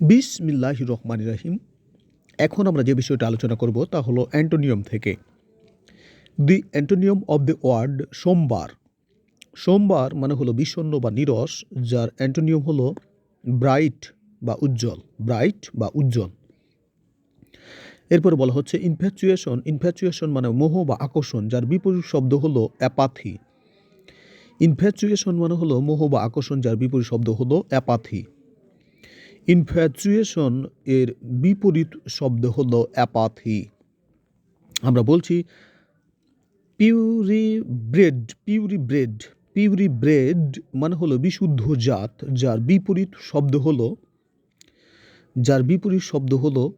বিসমিল্লাহির রহমানির রহিম। এখন আমরা যে বিষয়টা আলোচনা করব তা হলো অ্যান্টোনিয়াম থেকে। দি অ্যান্টোনিয়াম অব দ্য ওয়ার্ড সোমবার। সোমবার মানে হলো বিষণ্ণ বা নীরস, যার অ্যান্টোনিয়াম হলো ব্রাইট বা উজ্জ্বল। ব্রাইট বা উজ্জ্বল। এরপরে বলা হচ্ছে ইনফ্যাচুয়েশন। ইনফ্যাচুয়েশন মানে মোহ বা আকর্ষণ, যার বিপরীত শব্দ হলো অ্যাপাথি। ইনফ্যাচুয়েশন মানে হলো মোহ বা আকর্ষণ, যার বিপরীত শব্দ হলো অ্যাপাথি। ইনফ্যাচুয়েশন এর বিপরীত শব্দ হলো অ্যাপাথি। আমরা বলছি পিউরিব্রেড। পিউরিব্রেড পিউরিব্রেড মানে হলো বিশুদ্ধ জাত, যার বিপরীত শব্দ হলো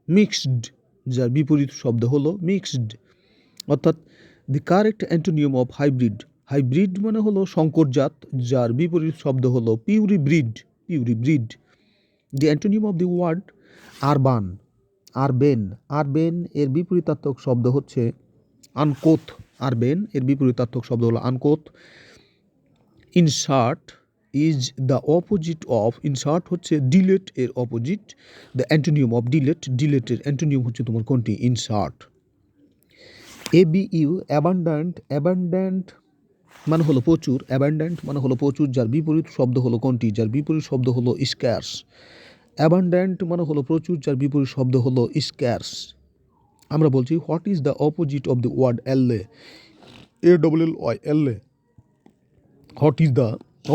মিক্সড। যার বিপরীত শব্দ হলো মিক্সড। অর্থাৎ the correct antonym of hybrid. Hybrid মানে হলো সংকরজাত, যার বিপরীত শব্দ হলো purebred. Purebred. The antonym of the word urban. Urban. Urban এর বিপরীতার্থক শব্দ হচ্ছে আনকোথ। আরবেন এর বিপরীতার্থক শব্দ হলো uncouth. Insert is the opposite of. Insert হচ্ছে ডিলেট এর opposite. The antonym of delete. ডিলেটের অ্যান্টোনিয়াম হচ্ছে তোমার কোনটি? ইনসার্ট। ABU অ্যাবান্ড্যান্ট। অ্যাবান্ড্যান্ট মানে হলো প্রচুর। অ্যাবান্ড্যান্ট মানে হলো প্রচুর, যার বিপরীত শব্দ হলো কোনটি? যার বিপরীত শব্দ হলো স্ক্যার্স। অ্যাবান্ড্যান্ট মানে হলো প্রচুর, যার বিপরীত শব্দ হলো স্ক্যার্স। আমরা বলছি what is the opposite of the word ally. ALLY ally. What is the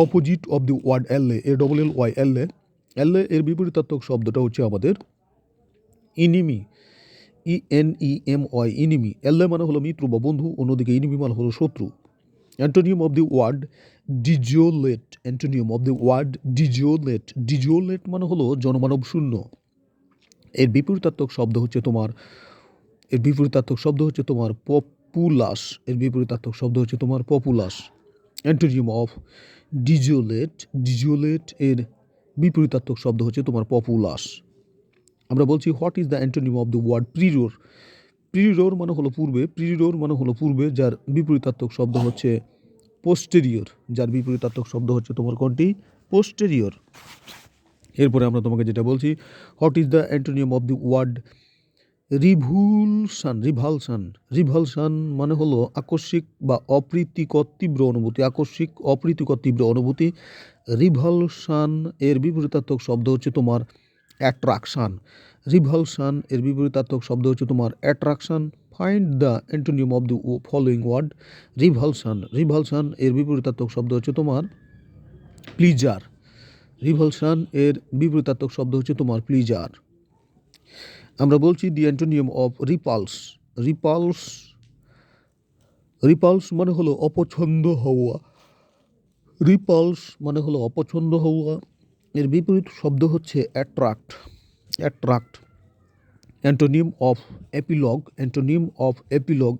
opposite of the word ally. ALLY ally. Ally এর বিপরীতার্থক শব্দটা হচ্ছে আমাদের ইনিমি। ENEMY enemy. এললে মানে হলো মিত্র বা বন্ধু, অন্যদিকে ইনিমি মানে হলো শত্রু। Antonym of the word desolate. Antonym of the word desolate. Desolate মানে হলো জনমানব শূন্য। এর বিপরীতার্থক শব্দ হচ্ছে তোমার পপুলাস। এর বিপরীতার্থক শব্দ হচ্ছে তোমার পপুলাস। Antonym of ডিজিওলেট। ডিজিওলেট এর বিপরীতার্থক শব্দ হচ্ছে তোমার পপুলাস। আমরা বলছি what is the antonym of the word prior. Prior মানে হলো পূর্বে। প্রিরোর মানে হলো পূর্বে, যার বিপরীতার্থক শব্দ হচ্ছে পোস্টেরিয়র। যার বিপরীতার্থক শব্দ হচ্ছে তোমার কোনটি? পোস্টেরিয়র। এরপরে আমরা তোমাকে যেটা বলছি what is the antonym of the word revulsion. Revulsion. Revulsion মানে হলো আকস্মিক বা অপ্রীতিকর তীব্র অনুভূতি। আকস্মিক অপ্রীতিকর তীব্র অনুভূতি। রিভালশন এর বিপরীতার্থক শব্দ হচ্ছে তোমার অ্যাট্রাকশান। রিভালশন এর বিপরীতার্থক শব্দ হচ্ছে তোমার attraction. Find the antonym of the following word revulsion. Revulsion এর বিপরীতার্থক শব্দ হচ্ছে তোমার প্লিজার। রিভালশন এর বিপরীতার্থক শব্দ হচ্ছে তোমার প্লিজার। আমরা বলছি the antonym of repulse. Repulse. Repulse মানে হলো অপছন্দ হওয়া। রিপালস মানে হলো অপছন্দ হওয়া। এর বিপরীত শব্দ হচ্ছে attract. Attract. Antonym of epilogue. Antonym of epilogue.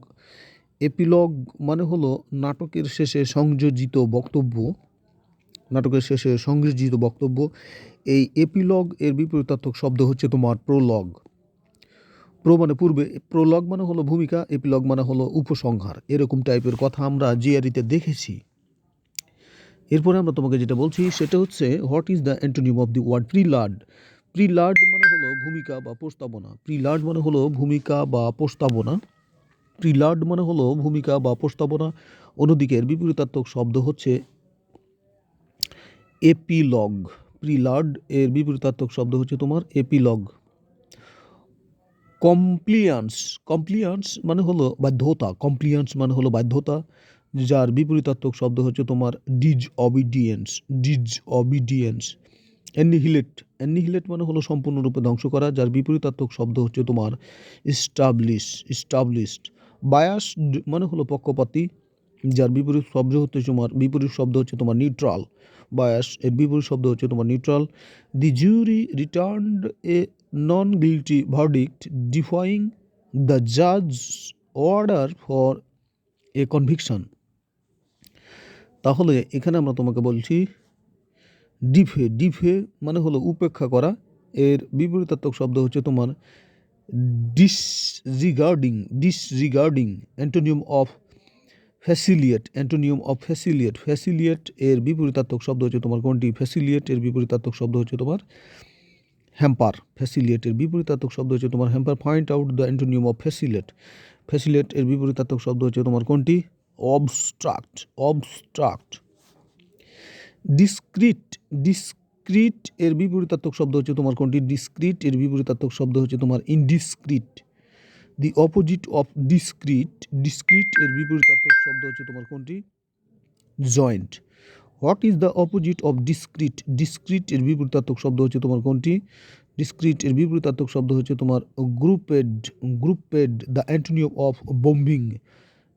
Epilogue মানে হলো নাটকের শেষে সংযোজিত বক্তব্য। নাটকের শেষে সংযোজিত বক্তব্য। এই এপিলগ এর বিপরীতার্থক শব্দ হচ্ছে তোমার প্রোলগ। প্রো মানে পূর্বে, প্রোলগ মানে হলো ভূমিকা, এপিলগ মানে হলো উপসংহার। এরকম টাইপের কথা আমরা জিআরিতে দেখেছি। এরপরে আমরা তোমাকে যেটা বলছি সেটা হচ্ছে what is the antonym of the word prelude. Prelude মানে হলো ভূমিকা বা প্রস্তাবনা। প্রিলাড মানে হলো ভূমিকা বা প্রস্তাবনা। প্রিলাড মানে হলো ভূমিকা বা প্রস্তাবনা। অন্যদিকে এর বিপরীতার্থক শব্দ হচ্ছে এপিলগ। প্রিলাড এর বিপরীতার্থক শব্দ হচ্ছে তোমার এপিলগ। কমপ্লিয়ান্স। কমপ্লিয়ান্স মানে হলো বাধ্যতা। কমপ্লিয়ান্স মানে হলো বাধ্যতা, যার বিপরীতার্থক শব্দ হচ্ছে তোমার ডিজঅবিডিয়েন্স। ডিজঅবিডিয়েন্স। অ্যানিহিলেট। অ্যানিহিলেট মানে হলো সম্পূর্ণরূপে ধ্বংস করা, যার বিপরীতার্থক শব্দ হচ্ছে তোমার ইস্টাবলিশড। বায়াসড মানে হলো পক্ষপাতী, যার বিপরীত শব্দ হচ্ছে তোমার নিউট্রাল। বায়াস এর বিপরীত শব্দ হচ্ছে তোমার neutral. The jury returned a non guilty verdict defying the জাজ অর্ডার ফর এ কনভিকশন। তাহলে এখানে আমরা তোমাকে বলছি ডিফে। ডিফে মানে হলো উপেক্ষা করা। এর বিপরীতার্থক শব্দ হচ্ছে তোমার ডিসরিগার্ডিং। ডিসরিগার্ডিং। Antonym of ফ্যাসিলিয়েট। Antonym of ফ্যাসিলিয়েট। ফ্যাসিলিয়েট এর বিপরীতার্থক শব্দ হচ্ছে তোমার কোনটি? ফ্যাসিলিয়েট এর বিপরীতার্থক শব্দ হচ্ছে তোমার হ্যাম্পার, ফ্যাসিলিয়েটের বিপরীতার্থক শব্দ হচ্ছে তোমার hamper. Find out the antonym of facilitate. Facilitate এর বিপরীতার্থক শব্দ হচ্ছে তোমার কোনটি? Abstract, abstract. ডিসক্রিট, ডিসক্রিট এর বিপরীতার্থক শব্দ হচ্ছে তোমার কোনটি? ডিসক্রিট এর বিপরীতার্থক শব্দ হচ্ছে তোমার indiscreet. The opposite of discrete, discrete এর বিপরীতার্থক শব্দ হচ্ছে তোমার কোনটি? Joint. What is the opposite of discrete? Discrete এর বিপরীতার্থক শব্দ হচ্ছে তোমার কোনটি? ডিসক্রিট এর বিপরীতার্থক শব্দ হচ্ছে তোমার grouped, grouped. The antonym of bombing,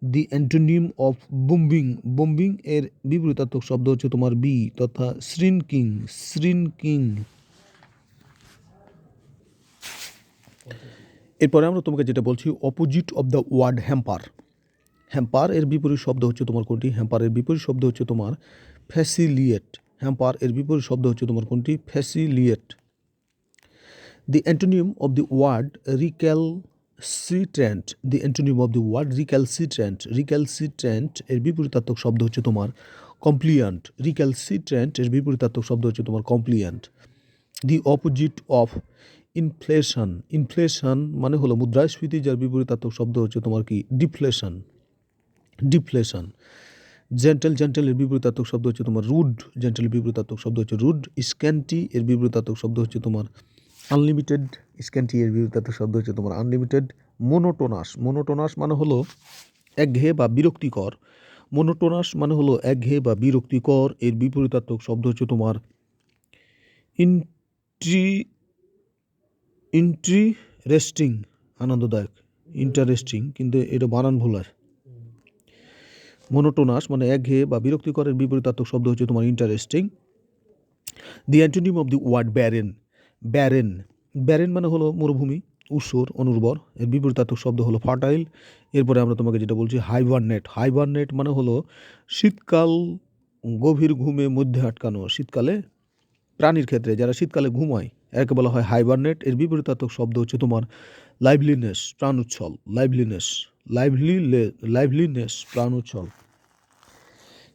the antonym of bombing, bombing এর বিপরীতার্থক শব্দ হচ্ছে তোমার বি তথা শ্রিনকিং, শ্রিনকিং। এরপরে আমরা তোমাকে যেটা বলছি opposite of the word hamper. Hamper এর বিপরীত শব্দ হচ্ছে তোমার কোনটি? হ্যাম্পার এর বিপরীত শব্দ হচ্ছে তোমার ফ্যাসিলিয়েট। হ্যাম্পার এর বিপরীত শব্দ হচ্ছে তোমার কোনটি? Facilitate. The antonym of the word recalcitrant, the antonym of the word recalcitrant, recalcitrant এর বিপরীতার্থক শব্দ হচ্ছে তোমার কমপ্লিয়ান্ট। রিক্যালসিট্র্যান্ট এর বিপরীতার্থক শব্দ হচ্ছে তোমার compliant. The opposite of inflation, inflation মানে হলো মুদ্রাস্ফীতি, যার বিপরীতার্থক শব্দ হচ্ছে তোমার কি? Deflation, deflation. জেন্টেল, জেন্টেল এর বিপরীতার্থক শব্দ হচ্ছে তোমার রুড, জেন্টেলের বিপরীতার্থক শব্দ হচ্ছে রুড। স্ক্যান্টি এর বিপরীতার্থক শব্দ হচ্ছে তোমার আনলিমিটেড, স্ক্যান্টি এর বিপরীতার্থক শব্দ হচ্ছে তোমার আনলিমিটেড। মোনোটোনাস, মোনোটোনাস মানে হলো একঘেয়ে বা বিরক্তিকর। মোনোটোনাস মানে হলো একঘেয়ে বা বিরক্তিকর। এর বিপরীতার্থক শব্দ হচ্ছে তোমার ইন্ট্রি, ইন্টারেস্টিং, আনন্দদায়ক। ইন্টারেস্টিং, কিন্তু এটা বানান ভুল আছে। মোনোটোনাস মানে একঘেয়ে বা বিরক্তিকরের বিপরীতার্থক শব্দ হচ্ছে তোমার interesting. The antonym of the word barren, barren, barren মানে হলো মরুভূমি, ঊষর, অনুর্বর। এর বিপরীতার্থক শব্দ হলো ফার্টাইল। এরপরে আমরা তোমাকে যেটা বলছি হাইবারনেট, হাইবারনেট মানে হলো শীতকাল, গভীর ঘুমে মধ্যে আটকানো। শীতকালে প্রাণীর ক্ষেত্রে যারা শীতকালে ঘুমায় একে বলা হয় হাইবারনেট। এর বিপরীতার্থক শব্দ হচ্ছে তোমার লাইভলিনেস, প্রাণোচ্ছল। লাইভলিনেস, লাইভলিনেস, প্রাণোচ্ছল।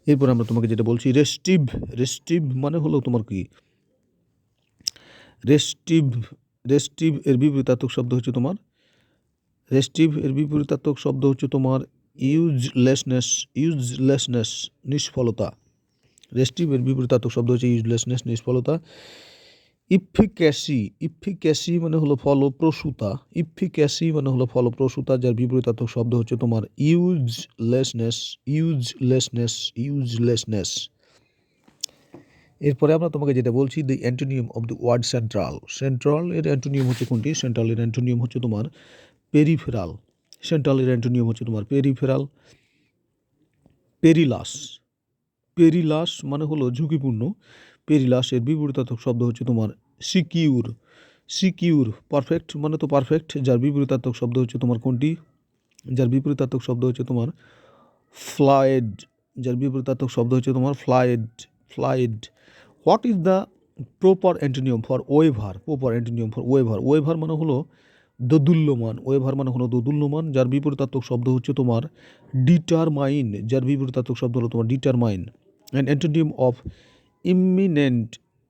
এরপর আমরা তোমাকে যেটা বলছি রেস্টিভ, রেস্টিভ মানে হলো তোমার কি? রেস্টিভ, রেস্টিভ এর বিপরীতার্থক শব্দ হচ্ছে তোমার রেস্টিভ এর বিপরীতার্থক শব্দ হচ্ছে তোমার ইউজলেসনেস, ইউজলেসনেস, নিষ্ফলতা। রেস্টিভ এর বিপরীতার্থক শব্দ হচ্ছে ইউজলেসনেস, নিষ্ফলতা। ইফিক্যাসি, ইফিক্যাসি মানে হলো ফলপ্রসূতা। ইফিক্যাসি মানে হলো ফলপ্রসূতা, যার বিপরীতার্থক শব্দ হচ্ছে তোমার ইউজলেসনেস, ইউজলেসনেস, ইউজলেসনেস। এরপরে আমরা তোমাকে যেটা বলছি the antonym of the word central. Central এর অ্যান্টোনিম হচ্ছে কোনটি? সেন্ট্রাল এর অ্যান্টোনিম হচ্ছে তোমার পেরিফেরাল। সেন্ট্রাল এর অ্যান্টোনিম হচ্ছে তোমার পেরিফেরাল। পেরিলাস, পেরিলাস মানে হলো ঝুঁকিপূর্ণ। পেরিলাস এর বিপরীতার্থক শব্দ হচ্ছে তোমার সিকিউর, সিকিউর। পারফেক্ট মানে তো পারফেক্ট, যার বিপরীতার্থক শব্দ হচ্ছে তোমার কোনটি? যার বিপরীতার্থক শব্দ হচ্ছে তোমার ফ্লাইড, যার বিপরীতার্থক শব্দ হচ্ছে তোমার ফ্লাইড, ফ্লাইড। What is the proper antonym for waver? Proper antonym for waver, waver মানে হলো দোদুল্যমান। ওয়েভার মানে হলো দোদুল্যমান, যার বিপরীতার্থক শব্দ হচ্ছে তোমার ডিটারমাইন, যার বিপরীতার্থক শব্দ হলো তোমার determine. An antonym of eminent,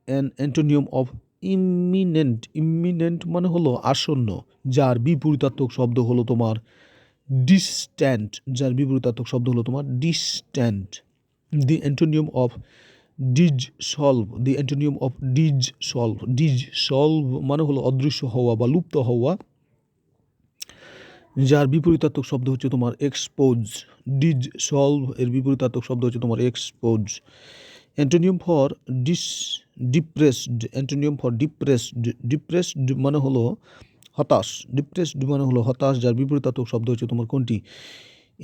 an antonym of eminent, eminent মানে হলো আসন্ন, যার বিপরীতার্থক শব্দ হলো তোমার ডিস্ট্যান্ট, যার বিপরীতার্থক শব্দ হলো তোমার distant. The antonym of dissolve, the antonym of dissolve, dissolve মানে হলো অদৃশ্য হওয়া বা লুপ্ত হওয়া, যার বিপরীতার্থক শব্দ হচ্ছে তোমার এক্সপোজ। ডিজ সলভ এর বিপরীতার্থক শব্দ হচ্ছে তোমার expose. Antonym for depressed, antonym for depressed, depressed মানে হলো হতাশ। ডিপ্রেসড মানে হলো হতাশ, যার বিপরীতার্থক শব্দ হচ্ছে তোমার কোনটি?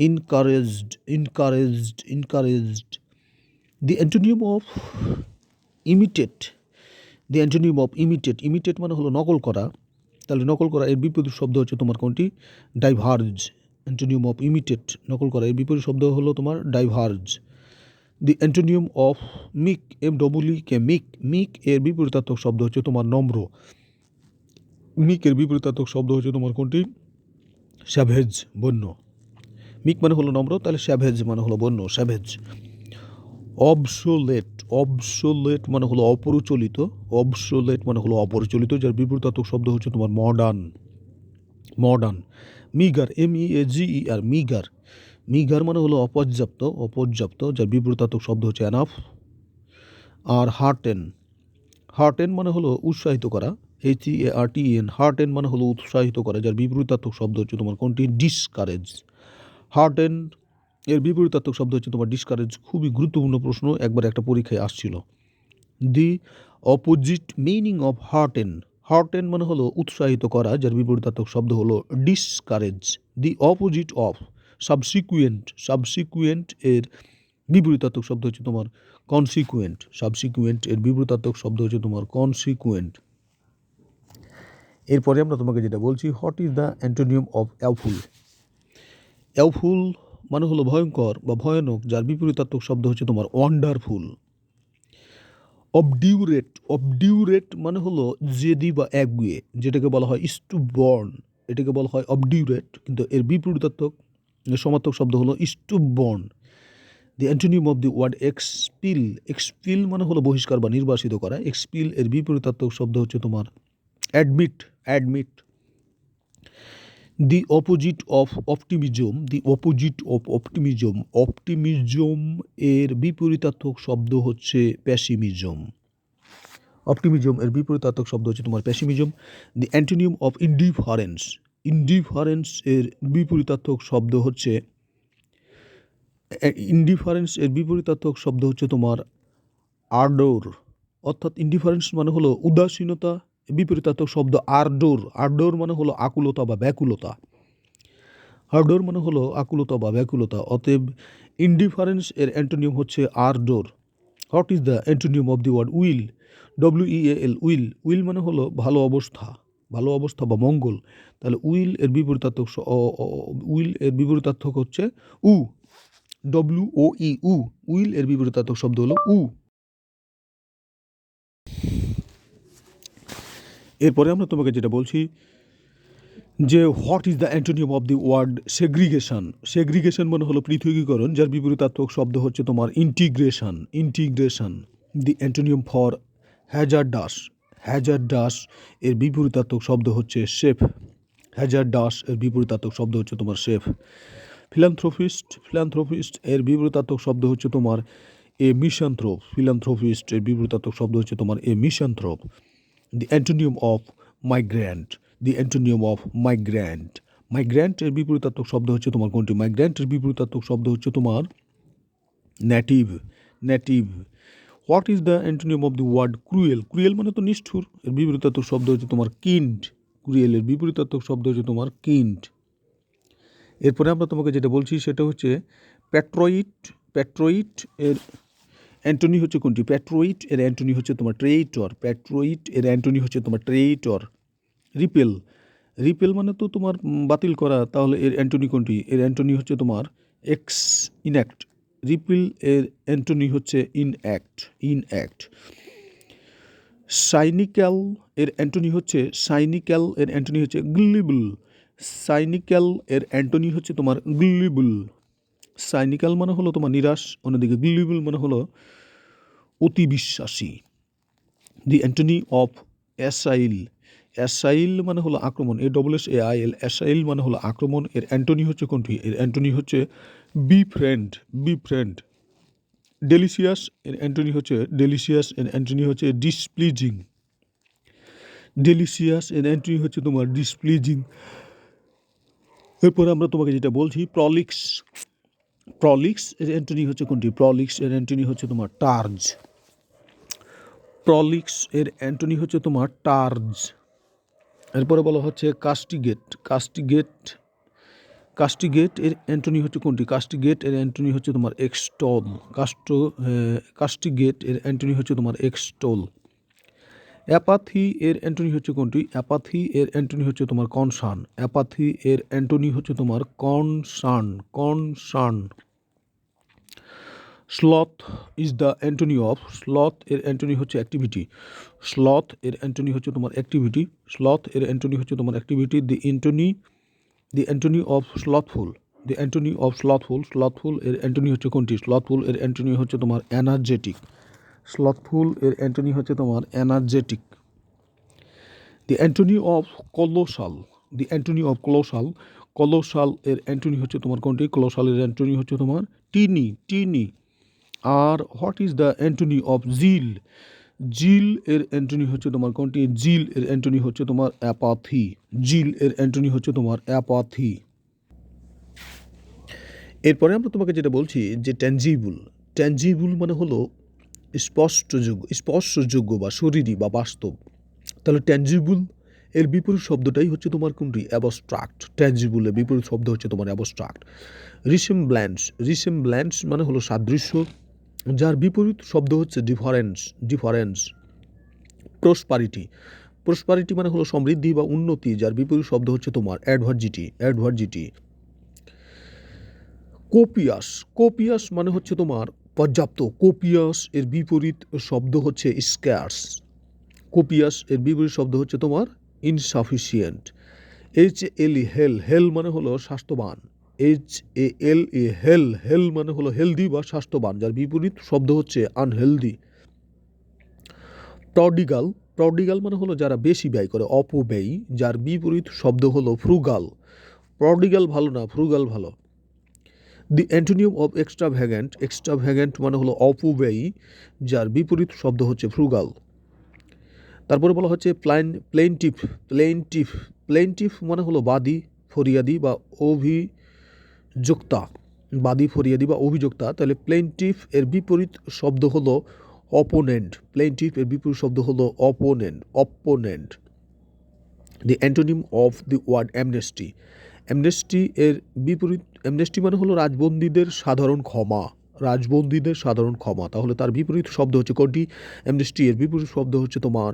Encouraged, encouraged, encouraged. The antonym of imitate, the antonym of imitate, imitate মানে হলো নকল করা। তাহলে নকল করা এর বিপরীত শব্দ হচ্ছে তোমার কোনটি? ডাইভার্জ। অ্যান্টোনিম অফ ইমিটেট, নকল করা, এর বিপরীত শব্দ হলো তোমার diverge. The antonym of meek, MWK, meek, meek এর বিপরীতার্থক শব্দ হচ্ছে তোমার নম্র। মিক এর বিপরীতার্থক শব্দ হচ্ছে তোমার কোনটি? স্যাভেজ, বন্য। মিক মানে হলো নম্র, তাহলে স্যাভেজ মানে হলো বন্য, স্যাভেজ। অবসোলেট, অবসোলেট মানে হলো অপরিচালিত, অবসোলেট মানে হলো অপরিচালিত, যার বিপরীতার্থক শব্দ হচ্ছে তোমার modern, modern. Meagre, MEAGER, meagre, meagre মানে হলো অপর্যাপ্ত, অপর্যাপ্ত, যার বিপরীতার্থক শব্দ হচ্ছে এনাফ। আর হার্টেন, হার্টেন মানে হলো উৎসাহিত করা, HEARTEN, হার্টেন মানে হলো উৎসাহিত করা, যার বিপরীতার্থক শব্দ হচ্ছে তোমার কোনটি? ডিসকারেজ। হার্টেন এর বিপরীতার্থক শব্দ হচ্ছে তোমার ডিসকারেজ। খুবই গুরুত্বপূর্ণ প্রশ্ন, একবার একটা পরীক্ষায় আসছিল। The opposite meaning of hearten, hearten মানে হলো উৎসাহিত করা, যার বিপরীতার্থক শব্দ হলো discourage. The opposite of subsequent, subsequent এর বিপরীতার্থক শব্দ হচ্ছে তোমার কনসিকুয়েন্ট, সাবসিকুয়েন্ট এর বিপরীতার্থক শব্দ হচ্ছে তোমার কনসিকুয়েন্ট। এরপরে আমরা তোমাকে যেটা বলছি, what is the antonym of awful. Awful মানে হলো ভয়ঙ্কর বা ভয়ানক, যার বিপরীতার্থক শব্দ হচ্ছে তোমার ওয়ান্ডারফুল। অবডিউরেট, অবডিউরেট মানে হলো জেদি বা একগুয়ে, যেটাকে বলা হয় স্টুববর্ন, এটাকে বলা হয় অবডিউরেট, কিন্তু এর বিপরীতার্থক সমার্থক শব্দ হলো stubborn. The antonym of the word expel, expel মানে হলো বহিষ্কার বা নির্বাসিত করা, এক্সপিল এর বিপরীতার্থক শব্দ হচ্ছে তোমার admit, admit. The opposite of optimism, the opposite of optimism, optimism এর বিপরীতার্থক শব্দ হচ্ছে প্যাসিমিজম, অপটিমিজম এর বিপরীতার্থক শব্দ হচ্ছে তোমার pessimism. The antonym of indifference, indifference এর বিপরীতার্থক শব্দ হচ্ছে, ইনডিফারেন্স এর বিপরীতার্থক শব্দ হচ্ছে তোমার আর্ডোর, অর্থাৎ ইনডিফারেন্স মানে হলো উদাসীনতা, বিপরীতার্থক শব্দ আর্ডোর, আর্ডোর মানে হলো আকুলতা বা ব্যাকুলতা, আর্ডোর মানে হলো আকুলতা বা ব্যাকুলতা। অতএব ইনডিফারেন্স এর অ্যান্টোনিম হচ্ছে ardour. What is the antonym of the word weal, WEAL, weal, weal মানে হলো ভালো অবস্থা, ভালো অবস্থা বা মঙ্গল। তাহলে উইল এর বিপরীতার্থক, উইল এর বিপরীতার্থক হচ্ছে উ, WOE, উ, উইল এর বিপরীতার্থক শব্দ হলো উ। এরপরে আমরা তোমাকে যেটা বলছি যে what is the antonym of the word segregation, segregation মানে হলো পৃথকীকরণ, যার বিপরীতার্থক শব্দ হচ্ছে তোমার integration, integration. The antonym for hazardous, hazardous এর বিপরীতার্থক শব্দ হচ্ছে সেফ, হ্যাজার্ডাস এর বিপরীতার্থক শব্দ হচ্ছে তোমার সেফ। ফিলান্থ্রোপিস্ট, ফিলান্থ্রোপিস্ট এর বিপরীতার্থক শব্দ হচ্ছে তোমার এ মিশান্থ্রোপ, ফিলান্থ্রোপিস্ট এর বিপরীতার্থক শব্দ হচ্ছে তোমার a misanthrope. The antonym of migrant, the antonym of migrant, migrant এর বিপরীতার্থক শব্দ হচ্ছে তোমার কোনটি? মাইগ্র্যান্টের বিপরীতার্থক শব্দ হচ্ছে তোমার native, native. What is the antonym of the word cruel, cruel মানে তো নিষ্ঠুর, এর বিপরীতার্থক শব্দ হচ্ছে তোমার কিন্ড, ক্রুয়েলের বিপরীতার্থক শব্দ হচ্ছে তোমার কিন্ড। এরপরে আমরা তোমাকে যেটা বলছি সেটা হচ্ছে প্যাট্রোইট, প্যাট্রোইট এর অ্যান্টোনি হচ্ছে কোনটি? প্যাট্রোইট এর অ্যান্টোনি হচ্ছে তোমার ট্রেইটর, প্যাট্রোইট এর অ্যান্টোনি হচ্ছে তোমার ট্রেইটর। রিপেল, রিপেল মানে তো তোমার বাতিল করা, তাহলে এর অ্যান্টোনি কোনটি? এর অ্যান্টোনি হচ্ছে তোমার ইনঅ্যাক্ট, রিপেল এর অ্যান্টোনি হচ্ছে ইনঅ্যাক্ট, ইনঅ্যাক্ট। সাইনিক্যাল এর অ্যান্টোনি হচ্ছে, সাইনিক্যাল এর অ্যান্টোনি হচ্ছে গ্লিবল, সাইনিক্যাল এর অ্যান্টোনি হচ্ছে তোমার গ্লিবল। সাইনিক্যাল মানে হলো তোমার নিরাশ, অন্যদিকে গ্লিবল মানে হলো অতি বিশ্বাসী। দি অ্যান্টোনি অফ অ্যাসাইল, অ্যাসাইল মানে হলো আক্রমণ, ASSAIL, অ্যাসাইল মানে হলো আক্রমণ, এর অ্যান্টোনি হচ্ছে কোনটি? এর অ্যান্টোনি হচ্ছে be friend, be friend. Delicious এর অ্যান্টোনি হচ্ছে, ডেলিশিয়াস এর অ্যান্টোনি হচ্ছে ডিসপ্লিজিং, ডেলিশিয়াস এর অ্যান্টোনি হচ্ছে তোমার ডিসপ্লিজিং। এরপরে আমরা তোমাকে যেটা বলছি প্রলিক্স, প্রলিক্স এর অ্যান্টোনি হচ্ছে কোনটি? প্রলিক্স এর অ্যান্টোনি হচ্ছে তোমার টার্জ, প্রলিক্স এর অ্যান্টোনি হচ্ছে তোমার টার্জ। এরপরে বলা হচ্ছে কাস্টিগেট, কাস্টিগেট, কাস্টিগেট এর অ্যান্টোনি হচ্ছে কোনটি? কাস্টিগেট এর অ্যান্টোনি হচ্ছে তোমার এক্সটল, কাস্টিগেট এর অ্যান্টোনি হচ্ছে তোমার এক্সটল। অ্যাপাথি এর অ্যান্টোনি হচ্ছে কোনটি? অ্যাপাথি এর অ্যান্টোনি হচ্ছে তোমার কনসার্ন, অ্যাপাথি এর অ্যান্টোনি হচ্ছে তোমার concern, concern. Sloth is the antonym of, sloth এর অ্যান্টোনি হচ্ছে অ্যাক্টিভিটি, স্লথ এর অ্যান্টোনি হচ্ছে তোমার অ্যাক্টিভিটি, স্লথ এর অ্যান্টোনি হচ্ছে তোমার activity. The Antony, the antonym of স্লথফুল, the antonym of স্লথফুল, স্লথফুল এর অ্যান্টোনি হচ্ছে কোনটি? স্লথফুল এর অ্যান্টোনি হচ্ছে তোমার এনার্জেটিক। স্লথফুল এর অ্যান্টোনি হচ্ছে তোমার energetic. The antonym of colossal, the antonym of colossal, colossal এর অ্যান্টোনি হচ্ছে তোমার কোনটি? ক্লোসাল এর অ্যান্টোনি হচ্ছে তোমার টিনি, টিনি। আর what is the antonym of zeal? Zeal এর অ্যান্টোনি হচ্ছে তোমার কোনটি? জিল এর অ্যান্টোনি হচ্ছে তোমার অ্যাপাথি। জিল এর অ্যান্টোনি হচ্ছে তোমার অ্যাপাথি। এরপরে আমরা তোমাকে যেটা বলছি যে ট্যাঞ্জিবল, ট্যাঞ্জিবল মানে হলো স্পর্শযোগ্য বা শরীরী বা বাস্তব। তাহলে ট্যাঞ্জিবল এর বিপরীত শব্দটাই হচ্ছে তোমার কোনটি? অ্যাবস্ট্রাক্ট। ট্যাঞ্জিবলের বিপরীত শব্দ হচ্ছে তোমার অ্যাবস্ট্রাক্ট। রিসেমব্ল্যান্স, রিসেমব্ল্যান্স মানে হলো সাদৃশ্য, যার বিপরীত শব্দ হচ্ছে ডিফারেন্স, ডিফারেন্স। প্রসপারিটি, প্রসপারিটি মানে হলো সমৃদ্ধি বা উন্নতি, যার বিপরীত শব্দ হচ্ছে তোমার অ্যাডভার্জিটি, অ্যাডভার্জিটি। কোপিয়াস, কোপিয়াস মানে হচ্ছে তোমার পর্যাপ্ত। কোপিয়াস এর বিপরীত শব্দ হচ্ছে স্ক্যার্স। কোপিয়াস এর বিপরীত শব্দ হচ্ছে তোমার ইনসাফিসিয়েন্ট। HALE, হেল, হেল মানে হলো স্বাস্থ্যবান। HALE, হেল, হেল মানে হলো হেলদি বা স্বাস্থ্যবান, যার বিপরীত শব্দ হচ্ছে আনহেলদি। প্রডিগাল, প্রডিগাল মানে হলো যারা বেশি ব্যয় করে, অপব্যয়ী, যার বিপরীত শব্দ হলো ফ্রুগাল। প্রডিগাল ভালো না, ফ্রুগাল ভালো। দি অ্যান্টোনিয়াম অফ এক্সট্রাভ্যাগেন্ট, এক্সট্রাভ্যাগেন্ট মানে হলো অপব্যয়ী, যার বিপরীত শব্দ হচ্ছে ফ্রুগাল। তারপরে বলা হচ্ছে প্লেনটিফ, প্লেনটিফ, প্লেনটিফ মানে হলো বাদী, ফরিয়াদি বা অভিযোক্তা, বাদী, ফরিয়াদি বা অভিযোক্তা। তাহলে প্লেনটিফ এর বিপরীত শব্দ হলো অপোনেন্ট, প্লেনটিফ এর বিপরীত শব্দ হলো opponent, opponent. The antonym of the word amnesty, amnesty এর বিপরীত, অ্যামনেস্টি মানে হলো রাজবন্দীদের সাধারণ ক্ষমা, রাজবন্দীদের সাধারণ ক্ষমা। তাহলে তার বিপরীত শব্দ হচ্ছে কোনটি? অ্যামনেস্টি এর বিপরীত শব্দ হচ্ছে তোমার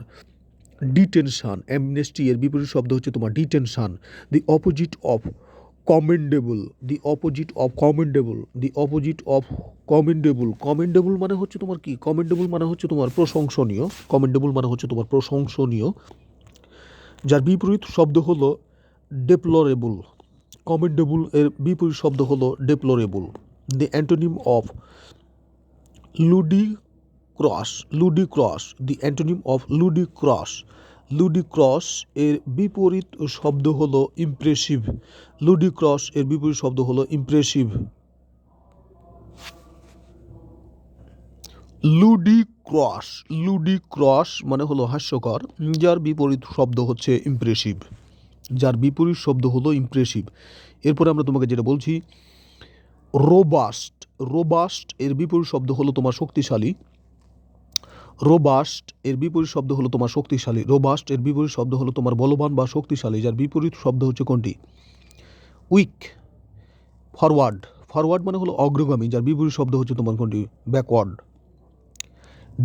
ডিটেনশন, অ্যামনেস্টি এর বিপরীত শব্দ হচ্ছে তোমার detention. The opposite of commendable, the opposite of commendable, the opposite of commendable, commendable মানে হচ্ছে তোমার কি? কমেন্ডেবল মানে হচ্ছে তোমার প্রশংসনীয়, কমেন্ডেবল মানে হচ্ছে তোমার প্রশংসনীয়, যার বিপরীত শব্দ হলো ডেপ্লোরেবল। কমেন্ডেবল এর বিপরীত শব্দ হলো deplorable. The antonym of ludicrous, ludicrous, the antonym of ludicrous, ludicrous এর বিপরীত শব্দ হলো ইমপ্রেসিভ। লুডিক্রস এর বিপরীত শব্দ হলো ইমপ্রেসিভ। লুডিক্রস, লুডিক্রস মানে হলো হাস্যকর, যার বিপরীত শব্দ হচ্ছে ইমপ্রেসিভ, যার বিপরীত শব্দ হলো ইমপ্রেসিভ। এরপরে আমরা তোমাকে যেটা বলছি রোবাস্ট, রোবাস্ট এর বিপরীত শব্দ হলো তোমার শক্তিশালী। রোবাস্ট এর বিপরীত শব্দ হলো তোমার শক্তিশালী। রোবাস্ট এর বিপরীত শব্দ হলো তোমার বলবান বা শক্তিশালী, যার বিপরীত শব্দ হচ্ছে কোনটি? উইক। ফরওয়ার্ড, ফরওয়ার্ড মানে হলো অগ্রগামী, যার বিপরীত শব্দ হচ্ছে তোমার কোনটি? ব্যাকওয়ার্ড।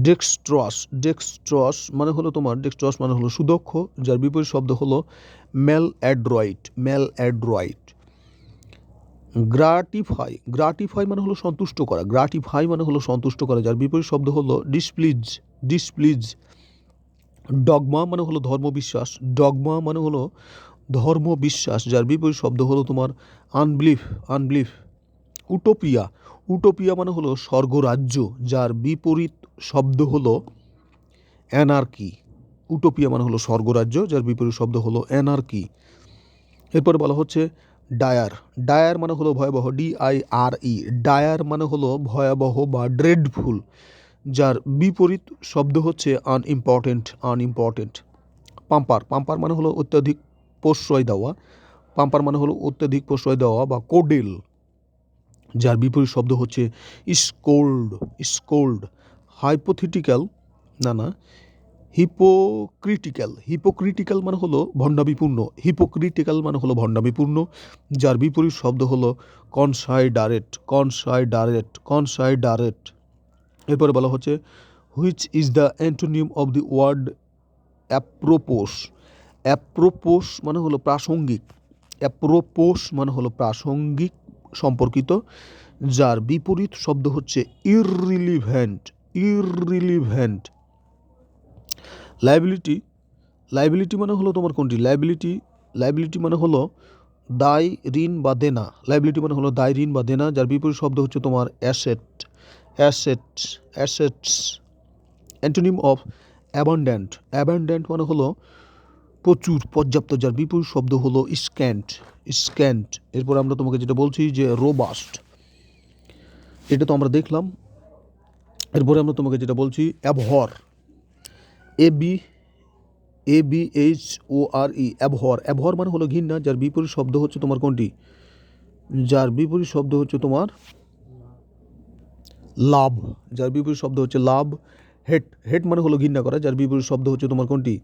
ডেক্সট্রস, ডেক্সট্রস মানে হলো তোমার, ডেক্সট্রস মানে হলো সুদক্ষ, যার বিপরীত শব্দ হলো ম্যাল অ্যাড্রয়েট, ম্যাল অ্যাড্রয়েট। গ্রাটিফাই, গ্রাটিফাই মানে হলো সন্তুষ্ট করা, গ্রাটিফাই মানে হলো সন্তুষ্ট করা, যার বিপরীত শব্দ হলো ডিসপ্লিজ, ডিসপ্লিজ। ডগমা মানে হলো ধর্মবিশ্বাস, ডগমা মানে হলো ধর্মবিশ্বাস, যার বিপরীত শব্দ হলো তোমার আনবিলিফ, আনবিলিফ। উটোপিয়া, উটোপিয়া মানে হলো স্বর্গরাজ্য, যার বিপরীত শব্দ হলো অ্যানার্কি। উটোপিয়া মানে হলো স্বর্গরাজ্য, যার বিপরীত শব্দ হলো অ্যানার্কি। এরপরে বলা হচ্ছে ডায়ার, ডায়ার মানে হলো ভয়াবহ, DIRE, ডায়ার মানে হলো ভয়াবহ বা ড্রেডফুল, যার বিপরীত শব্দ হচ্ছে আনইম্পর্টেন্ট, আনইম্পর্টেন্ট। পাম্পার, পাম্পার মানে হলো অত্যাধিক প্রশ্রয় দেওয়া, পাম্পার মানে হলো অত্যাধিক প্রশ্রয় দেওয়া বা কোডেল, যার বিপরীত শব্দ হচ্ছে স্কোল্ড, স্কোল্ড। হাইপোথেটিক্যাল, না না, হিপোক্রিটিক্যাল, হিপোক্রিটিক্যাল মানে হলো ভণ্ডামিপূর্ণ, হিপোক্রিটিক্যাল মানে হলো ভণ্ডামিপূর্ণ, যার বিপরীত শব্দ হলো কনসাইডারেট, কনসাইডারেট, কনসাইডারেট। এরপরে বলা হচ্ছে which is the antonym of the word apropos. Apropos মানে হলো প্রাসঙ্গিক, অ্যাপ্রোপোস মানে হলো প্রাসঙ্গিক, সম্পর্কিত, যার বিপরীত শব্দ হচ্ছে ইররিলিভেন্ট, ইররিলিভেন্ট। লাইবিলিটি, লাইবিলিটি মানে হলো তোমার কোনটি? লাইবিলিটি, লাইবিলিটি মানে হলো দায়, ঋণ বা দেনা। লাইবিলিটি মানে হলো দায়, ঋণ বা দেনা, যার বিপরীত শব্দ হচ্ছে তোমার asset. Assets. Antonym of abundant. Abundant মানে হলো প্রচুর, পর্যাপ্ত, যার বিপরীত শব্দ হলো স্ক্যান্ট। এরপর আমরা তোমাকে যেটা বলছি যে রোবাস্ট, এটা তো আমরা দেখলাম। এরপরে আমরা তোমাকে যেটা বলছি অ্যাবহর। ABHORE, অ্যাবহর মানে হলো ঘৃণা, যার বিপরীত শব্দ হচ্ছে তোমার কোনটি? যার বিপরীত শব্দ হচ্ছে তোমার লাভ। যার বিপরীত শব্দ হচ্ছে লাভ। হেট মানে হলো ঘৃণা করা, যার বিপরীত শব্দ হচ্ছে তোমার কোনটি?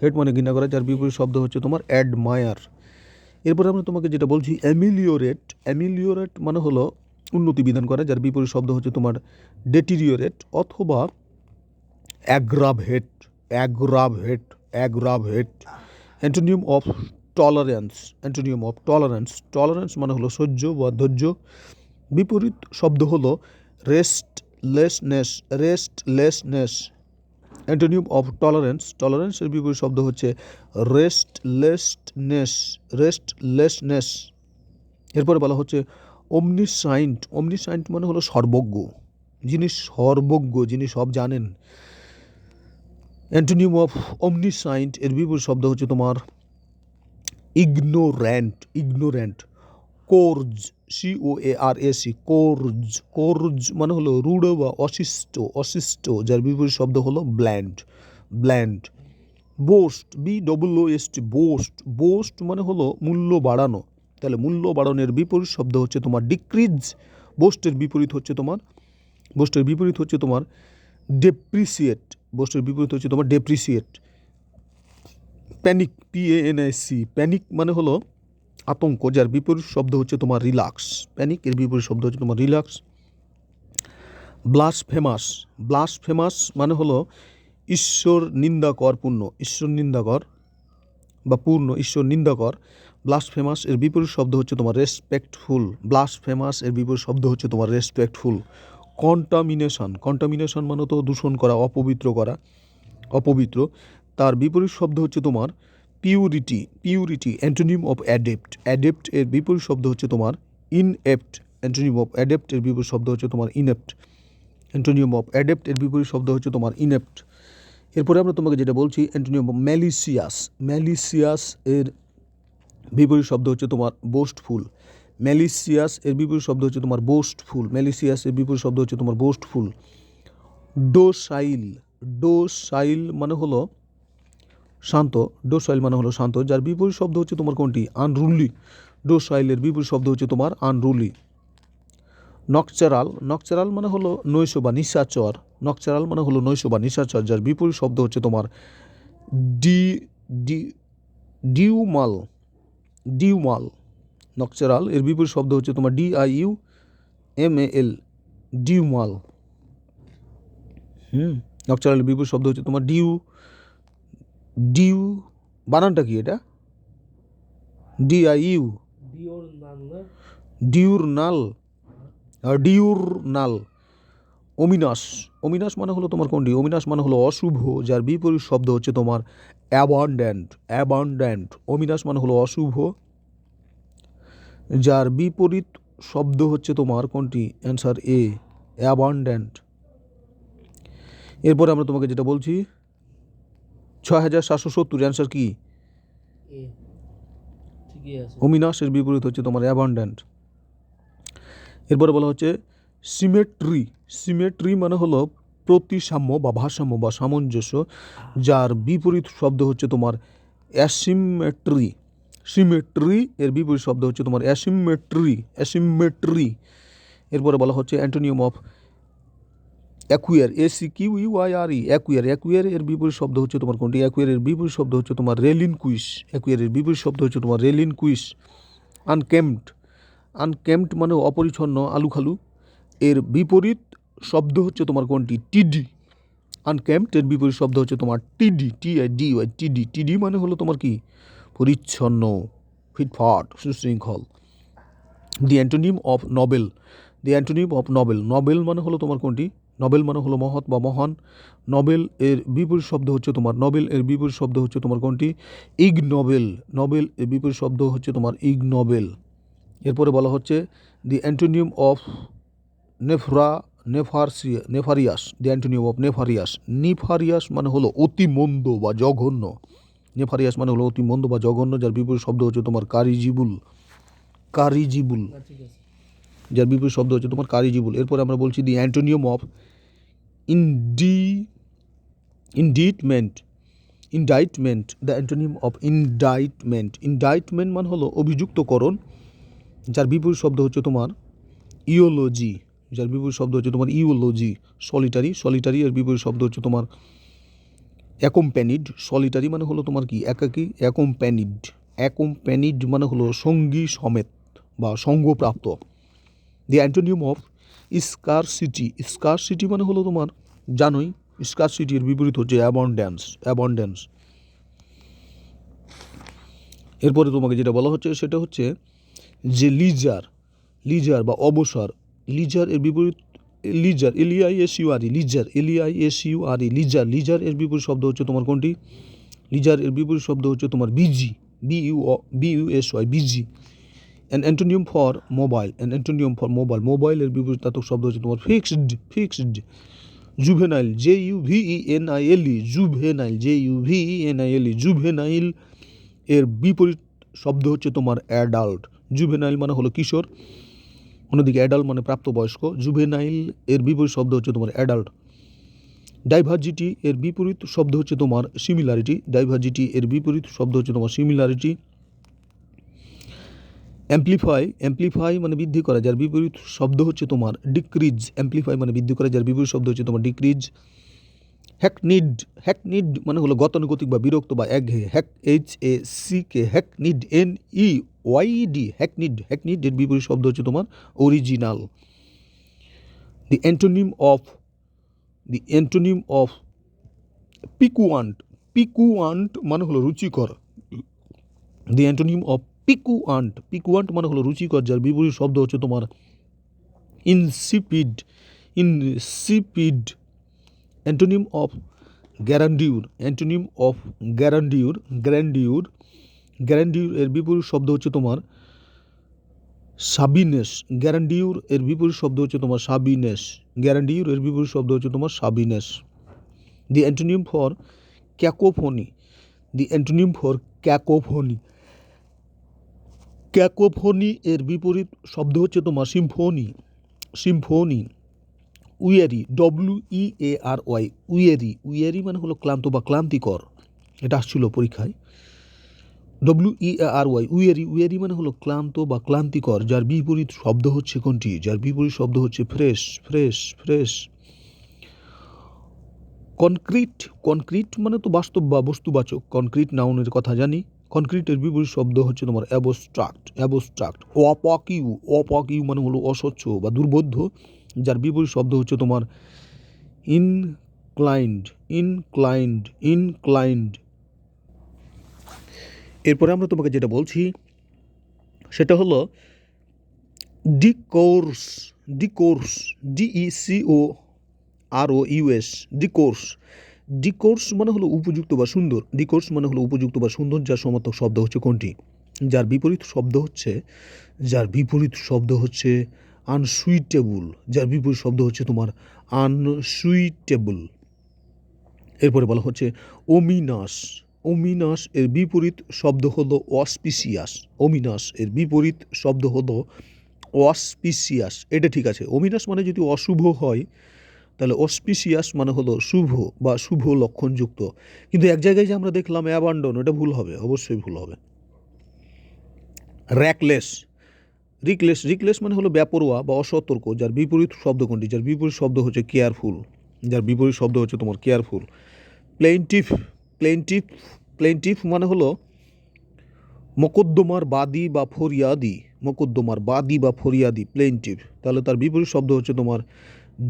হেট মানে ঘৃণা করা, যার বিপরীত শব্দ হচ্ছে তোমার অ্যাডমায়ার। এরপরে আমরা তোমাকে যেটা বলছি অ্যামিলিওরেট মানে হলো উন্নতি বিধান করা, যার বিপরীত শব্দ হচ্ছে তোমার ডেটিরিওরেট অথবা অ্যাগ্রাভেট। অ্যান্টোনিম অফ টলারেন্স মানে হলো সহ্য বা ধৈর্য। বিপরীত শব্দ হলো রেস্টলেসনেস। অ্যান্টোনিম অফ টলারেন্সের বিপরীত শব্দ হচ্ছে রেস্টলেসনেস। এরপরে বলা হচ্ছে অমনিসাইন্ট মানে হলো সর্বজ্ঞ, যিনি সব জানেন। অ্যান্টোনিম অফ অমনিসাইন্ট এর বিপরীত শব্দ হচ্ছে তোমার ইগনোরেন্ট। কোর্জ, কোর্জ মানে হলো রূঢ় বা অশিষ্ট, যার বিপরীত শব্দ হলো ব্ল্যান্ড। বোস্ট মানে হলো মূল্য বাড়ানো, তাহলে মূল্য বাড়ানোর বিপরীত শব্দ হচ্ছে তোমার ডিক্রিজ। বোস্টের বিপরীত হচ্ছে তোমার ডেপ্রিসিয়েট। প্যানিক, প্যানিক মানে হলো আতঙ্ক, যার বিপরীত শব্দ হচ্ছে তোমার রিল্যাক্স। প্যানিক এর বিপরীত শব্দ হচ্ছে তোমার রিল্যাক্স। ব্লাসফেমাস মানে হলো ঈশ্বর নিন্দাকর বা পূর্ণ ঈশ্বর নিন্দাকর। ব্লাসফেমাস এর বিপরীত শব্দ হচ্ছে তোমার রেসপেক্টফুল। কন্টামিনেশন মানে তো দূষণ করা, অপবিত্র। তার বিপরীত শব্দ হচ্ছে তোমার পিউরিটি। অ্যান্টোনিম অফ অ্যাডেপ্ট এর বিপরীত শব্দ হচ্ছে তোমার ইনএপ্ট। অ্যান্টোনিম অফ অ্যাডেপ্ট এর বিপরীত শব্দ হচ্ছে তোমার ইনএপ্ট। এরপরে আমরা তোমাকে যেটা বলছি অ্যান্টোনিম অফ ম্যালিসিয়াস এর বিপরীত শব্দ হচ্ছে তোমার বোস্টফুল। ডোসাইল মানে হলো শান্ত। যার বিপরীত শব্দ হচ্ছে তোমার কোনটি? আনরুলি। ডোসাইলের বিপরীত শব্দ হচ্ছে তোমার আনরুলি। নকচারাল মানে হলো নৈশ বা নিশাচর। যার বিপরীত শব্দ হচ্ছে তোমার ডিউমাল। নকচারাল এর বিপরীত শব্দ হচ্ছে তোমার DIUMAL, ডিউমাল। নকচারালের বিপরীত শব্দ হচ্ছে তোমার ডিউ বানানটা কি এটা? DIU, ডিউরনাল। অমিনাস মানে হলো তোমার কোনটি? অমিনাস মানে হলো অশুভ, যার বিপরীত শব্দ হচ্ছে তোমার অ্যাবান্ড্যান্ট। অমিনাস মানে হলো অশুভ, যার বিপরীত শব্দ হচ্ছে তোমার কোনটি? অ্যান্সার এ, অ্যাবান্ড্যান্ট। এরপরে আমরা তোমাকে যেটা বলছি 6770, অ্যান্সার কি? অমিনাসের বিপরীত হচ্ছে তোমার অ্যাবান্ড্যান্ট। এরপরে বলা হচ্ছে সিমেট্রি মানে হলো প্রতিসাম্য বা ভারসাম্য বা সামঞ্জস্য, যার বিপরীত শব্দ হচ্ছে তোমার সিমেট্রি এর বিপরীত শব্দ হচ্ছে তোমার অ্যাসিমেট্রি। এরপরে বলা হচ্ছে antonym of acquire, ACQUIRE, acquire এর বিপরীত শব্দ হচ্ছে তোমার কোনটি? অ্যাকুয়ারের বিপরীত শব্দ হচ্ছে তোমার রেলিনকুইশ। আনকেম্পড মানে অপরিচ্ছন্ন, আলুখালু। এর বিপরীত শব্দ হচ্ছে তোমার কোনটি? টিডি। আনকেম্পড এর বিপরীত শব্দ হচ্ছে তোমার টিডি মানে হলো তোমার কি? পরিচ্ছন্ন, ফিটফাট, সুশৃঙ্খল। দি অ্যান্টোনিম অফ নবেল মানে হলো তোমার কোনটি? নবেল মানে হলো মহৎ বা মহান। নবেল এর বিপরীত শব্দ হচ্ছে তোমার, নবেল এর বিপরীত শব্দ হচ্ছে তোমার কোনটি? ইগ নবেল। নবেল এর বিপরীত শব্দ হচ্ছে তোমার ইগ নবেল। এরপরে বলা হচ্ছে দি antonym of নেফারিয়াস। The antonym of নেফারিয়াস। নিফারিয়াস মানে হলো অতি মন্দ বা জঘন্য। নেফারিয়াস মানে হলো অতি মন্দ বা জঘন্য, যার বিপরীত শব্দ হচ্ছে তোমার কারিজিবুল। কারিজিবুল, যার বিপরীত শব্দ হচ্ছে তোমার কারিজিবুল। এরপরে আমরা বলছি the antonym of indictment. Indictment, the antonym of indictment. Indictment মানে হলো অভিযুক্তকরণ, যার বিপরীত শব্দ হচ্ছে তোমার ইওলজি। যার বিপরীত শব্দ হচ্ছে তোমার ইওলজি। সলিটারি, সলিটারি এর বিপরীত শব্দ হচ্ছে তোমার অ্যাকম্প্যানিড। সলিটারি মানে হলো তোমার কি? একাকী। অ্যাকম্প্যানিড, অ্যাকম্প্যানিড মানে হলো সঙ্গী সমেত বা সঙ্গপ্রাপ্ত। দি অ্যান্টোনিয়াম অফ স্কারসিটি। স্কারসিটি মানে হলো তোমার জানোই, স্কারসিটির বিপরীত হচ্ছে অ্যাবন্ড্যান্স। অ্যাবন্ড্যান্স। এরপরে তোমাকে যেটা বলা হচ্ছে সেটা হচ্ছে যে লিজার, লিজার বা অবসর। লিজার এর বিপরীত লিজার, এলিআইএসইউআরই, লিজার, এলিআইএসইউআরই, লিজার। লিজার এর বিপরীত শব্দ হচ্ছে তোমার কোনটি? লিজার এর বিপরীত শব্দ হচ্ছে তোমার busy. B U S Y, busy. An antonym for mobile. An antonym for mobile. Mobile এর বিপরীতাত্মক শব্দ হচ্ছে তোমার fixed. Fixed. Juvenile, JUVENILE, juvenile, JUVENILE, juvenile এর বিপরীত শব্দ হচ্ছে তোমার অ্যাডাল্ট। জুভেনাইল মানে হলো কিশোর, অন্যদিকে অ্যাডাল্ট মানে প্রাপ্তবয়স্ক। জুভেনাইল এর বিপরীত শব্দ হচ্ছে তোমার অ্যাডাল্ট। ডাইভার্জিটি এর বিপরীত শব্দ হচ্ছে তোমার সিমিলারিটি। ডাইভার্জিটি এর বিপরীত শব্দ হচ্ছে তোমার সিমিলারিটি। অ্যাম্প্লিফাই, অ্যাম্প্লিফাই মানে বৃদ্ধি করা, যার বিপরীত শব্দ হচ্ছে তোমার ডিক্রিজ। অ্যাম্প্লিফাই মানে বৃদ্ধি করা, যার বিপরীত শব্দ হচ্ছে তোমার ডিক্রিজ। হ্যাকনিড, হ্যাকনিড মানে হলো গতানুগতিক বা বিরক্ত বা একঘেয়ে। HACK, hackneyed, NEYD, hackneyed. Hackneyed এর বিপরীত শব্দ হচ্ছে তোমার original. The antonym of, the antonym of piquant. Piquant মানে হলো রুচিকর। দি অ্যান্টোনিম অফ পিকুয়ান্ট। পিকুয়ান্ট মানে হলো রুচিকর, যার বিপরীত শব্দ হচ্ছে তোমার insipid. Insipid. Antonym of grandeur. Antonym of grandeur, grandeur. Grandeur এর বিপরীত শব্দ হচ্ছে তোমার সাবিনেস। গ্যারান্ডিউর এর বিপরীত শব্দ হচ্ছে তোমার সাবিনেস। গ্যারান্ডিউর এর বিপরীত শব্দ হচ্ছে তোমার shabbiness. The antonym for cacophony. The antonym for cacophony. Cacophony এর বিপরীত শব্দ হচ্ছে তোমার symphony. Symphony. Weary, WEARY, weary. Weary মানে হলো ক্লান্ত বা ক্লান্তিকর, এটা আসছিল পরীক্ষায়। WEARY, weary. উইয়ারি মানে হলো ক্লান্ত বা ক্লান্তিকর, যার বিপরীত শব্দ হচ্ছে কোনটি? যার বিপরীত শব্দ হচ্ছে fresh. Fresh, fresh. Concrete, concrete মানে তো বাস্তব বা বস্তুবাচক। কনক্রিট নাউনের কথা জানি। কনক্রিটের বিপরীত শব্দ হচ্ছে তোমার অ্যাবস্ট্রাক্ট। অ্যাবস্ট্রাক্ট। অপাকিউ, অপাকিউ মানে হলো অস্বচ্ছ বা দুর্বোধ্য, যার বিপরীত শব্দ হচ্ছে তোমার ইনক্লাইন্ড। Inclined, inclined. এরপরে আমরা তোমাকে যেটা বলছি সেটা হলো ডিকোর্স। ডিকোর্স, DECOROUS, ডিকোর্স। ডিকোর্স মানে হলো উপযুক্ত বা সুন্দর। ডিকোর্স মানে হলো উপযুক্ত বা সুন্দর, যার সমার্থক শব্দ হচ্ছে কোনটি? যার বিপরীত শব্দ হচ্ছে, যার বিপরীত শব্দ হচ্ছে আনসুইটেবল। যার বিপরীত শব্দ হচ্ছে তোমার আনসুইটেবল। এরপরে বলা হচ্ছে ওমিনাস। ওমিনাস এর বিপরীত শব্দ হলো অসপিসিয়াস। ওমিনাস এর বিপরীত শব্দ হলো অসপিসিয়াস। এটা ঠিক আছে। ওমিনাস মানে যদি অশুভ হয় তাহলে অসপিসিয়াস মানে হলো শুভ বা শুভ লক্ষণযুক্ত। কিন্তু এক জায়গায় যে আমরা দেখলাম অ্যাবান্ডন, ওটা ভুল হবে, অবশ্যই ভুল হবে। র্যাকলেস, রিকলেস। রিকলেস মানে হলো বেপরোয়া বা অসতর্ক, যার বিপরীত শব্দ কোনটি? যার বিপরীত শব্দ হচ্ছে কেয়ারফুল। যার বিপরীত শব্দ হচ্ছে তোমার কেয়ারফুল। প্লেইনটিফ, প্লেইনটিফ। প্লেইনটিফ মানে হলো মোকদ্দমার বাদী বা ফরিয়াদি। মোকদ্দমার বাদী বা ফরিয়াদি, প্লেইনটিফ। তাহলে তার বিপরীত শব্দ হচ্ছে তোমার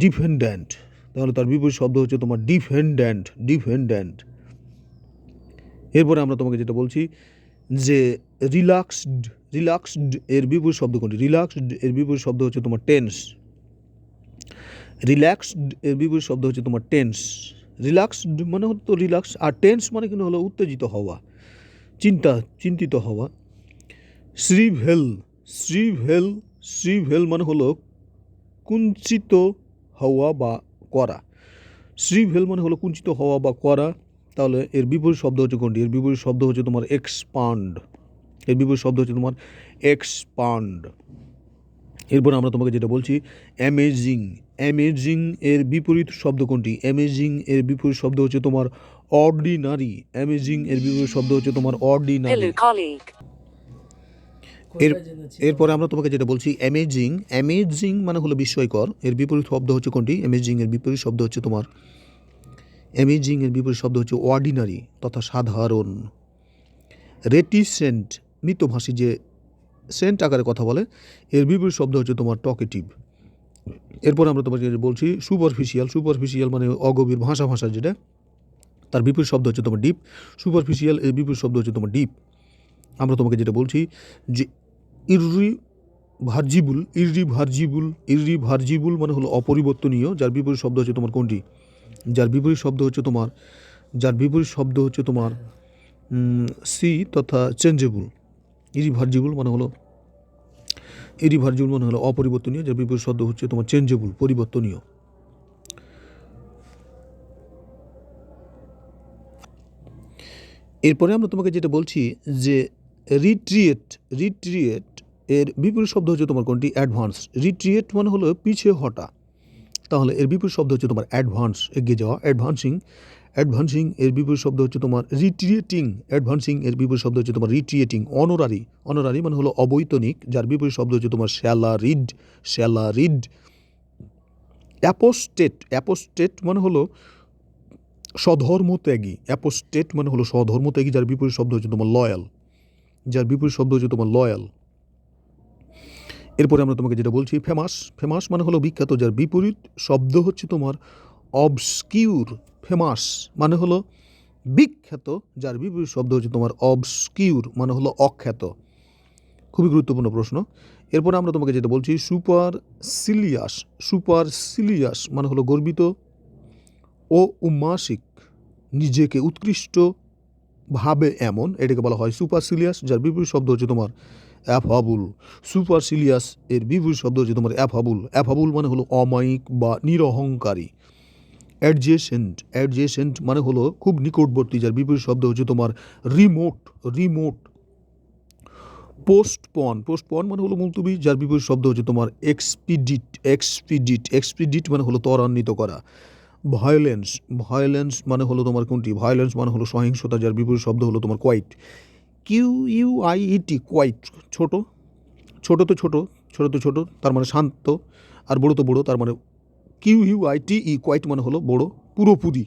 ডিফেন্ড্যান্ট। তাহলে তার বিপরীত শব্দ হচ্ছে তোমার ডিফেন্ড্যান্ট। ডিফেন্ড্যান্ট। এরপরে আমরা তোমাকে যেটা বলছি যে রিল্যাক্সড। রিল্যাক্সড এর বিপরীত শব্দ কোনটি? রিল্যাক্সড এর বিপরীত শব্দ হচ্ছে তোমার টেন্স। রিল্যাক্সড এর বিপরীত শব্দ হচ্ছে তোমার টেন্স। রিল্যাক্সড মানে হলো তো রিল্যাক্স, আর টেন্স মানে কিন্তু হলো উত্তেজিত হওয়া, চিন্তিত হওয়া। শ্রীভেল, শ্রীভেল, শ্রীভেল মানে হলো কুঞ্চিত হওয়া বা করা। শ্রীভেল মানে হলো কুঞ্চিত হওয়া বা করা। তাহলে এর বিপরীত শব্দ হচ্ছে কোনটি? এর বিপরীত শব্দ হচ্ছে তোমার এক্সপান্ড। এর বিপরীত শব্দ হচ্ছে তোমার এক্সপান্ড। এরপর আমরা তোমাকে যেটা বলছি অ্যামেজিং। অ্যামেজিং এর বিপরীত শব্দ কোনটি? অ্যামেজিং এর বিপরীত শব্দ হচ্ছে তোমার অর্ডিনারি। অ্যামেজিং এর বিপরীত শব্দ হচ্ছে তোমার অর্ডিনারি। এর এরপরে আমরা তোমাকে যেটা বলছি অ্যামেজিং। অ্যামেজিং মানে হলো বিস্ময়কর। এর বিপরীত শব্দ হচ্ছে কোনটি? অ্যামেজিং এর বিপরীত শব্দ হচ্ছে তোমার অ্যামেজিং এর বিপরীত শব্দ হচ্ছে অর্ডিনারি তথা সাধারণ। রেটিসেন্ট, মিতভাষী যে সেন্ট আকারে কথা বলে, এর বিপরীত শব্দ হচ্ছে তোমার টকেটিভ। এরপর আমরা তোমাকে বলছি সুপারফিশিয়াল। সুপারফিশিয়াল মানে অগভীর, ভাষা যেটা, তার বিপরীত শব্দ হচ্ছে তোমার ডিপ। সুপারফিশিয়াল এর বিপরীত শব্দ হচ্ছে তোমার ডিপ। আমরা তোমাকে যেটা বলছি যে ইররিভার্জিবল। ইররিভার্জিবল, ইররিভার্জিবল মানে হলো অপরিবর্তনীয়, যার বিপরীত শব্দ হচ্ছে তোমার কোনটি? যার বিপরীত শব্দ হচ্ছে তোমার সি তথা চেঞ্জেবল। ইরিভার্জিবল মানে হলো অপরিবর্তনীয়, যার বিপরীত শব্দ হচ্ছে তোমার চেঞ্জেবল, পরিবর্তনীয়। এরপরে আমরা তোমাকে যেটা বলছি যে রিট্রিয়েট। রিট্রিয়েট এর বিপরীত শব্দ হচ্ছে তোমার কোনটি? অ্যাডভান্স। রিট্রিয়েট মানে হলো পিছিয়ে হটা। তাহলে এর বিপরীত শব্দ হচ্ছে তোমার অ্যাডভান্স, এগিয়ে যাওয়া, অ্যাডভান্সিং। অ্যাডভান্সিং এর বিপরীত শব্দ হচ্ছে তোমার রিট্রিয়েটিং। অ্যাডভান্সিং এর বিপরীত শব্দ হচ্ছে তোমার রিট্রিয়েটিং। অনারারি। অনারারি মানে হলো অবৈতনিক, যার বিপরীত শব্দ হচ্ছে তোমার স্যালারিড। স্যালারিড। অ্যাপোস্টেট। অ্যাপোস্টেট মানে হলো স্বধর্মত্যাগী। অ্যাপোস্টেট মানে হলো স্বধর্মত্যাগী, যার বিপরীত শব্দ হচ্ছে তোমার লয়াল। যার বিপরীত শব্দ হচ্ছে তোমার লয়াল। এরপরে আমরা তোমাকে যেটা বলছি ফেমাস। ফেমাস মানে হলো বিখ্যাত, যার বিপরীত শব্দ হচ্ছে তোমার অবস্কিউর। ফেমাস মানে হলো বিখ্যাত, যার বিপরীত শব্দ হচ্ছে তোমার অবস্কিউর মানে হলো অখ্যাত। খুবই গুরুত্বপূর্ণ প্রশ্ন। এরপরে আমরা তোমাকে যেটা বলছি সুপারসিলিয়াস। সুপারসিলিয়াস মানে হলো গর্বিত ও উন্মাসিক, নিজেকে উৎকৃষ্ট ভাবে এমন, এটাকে বলা হয় সুপারসিলিয়াস, যার বিপরীত শব্দ হচ্ছে তোমার অ্যাফাবুল। সুপারসিলিয়াস এর বিপরীত শব্দ হচ্ছে তোমার অ্যাফাবুল। অ্যাফাবুল মানে হলো অমায়িক বা নিরহংকারী। অ্যাডজেসেন্ট। অ্যাডজেসেন্ট মানে হলো খুব নিকটবর্তী, যার বিপরীত শব্দ হচ্ছে তোমার রিমোট। রিমোট। পোস্টপন। পোস্টপন মানে হলো মুলতবি, যার বিপরীত শব্দ হচ্ছে তোমার এক্সপিডিট। এক্সপিডিট। এক্সপিডিট মানে হলো ত্বরান্বিত করা। ভায়োলেন্স। ভায়োলেন্স মানে হলো তোমার কোনটি? ভায়োলেন্স মানে হলো সহিংসতা, যার বিপরীত শব্দ হলো তোমার কোয়াইট। QUIET, quite. ছোট। ছোট তো ছোট, ছোট তো ছোট তার মানে শান্ত, আর বড় তো বড় তার মানে QUITE, কোয়াইট মানে হলো বড়, পুরোপুরি।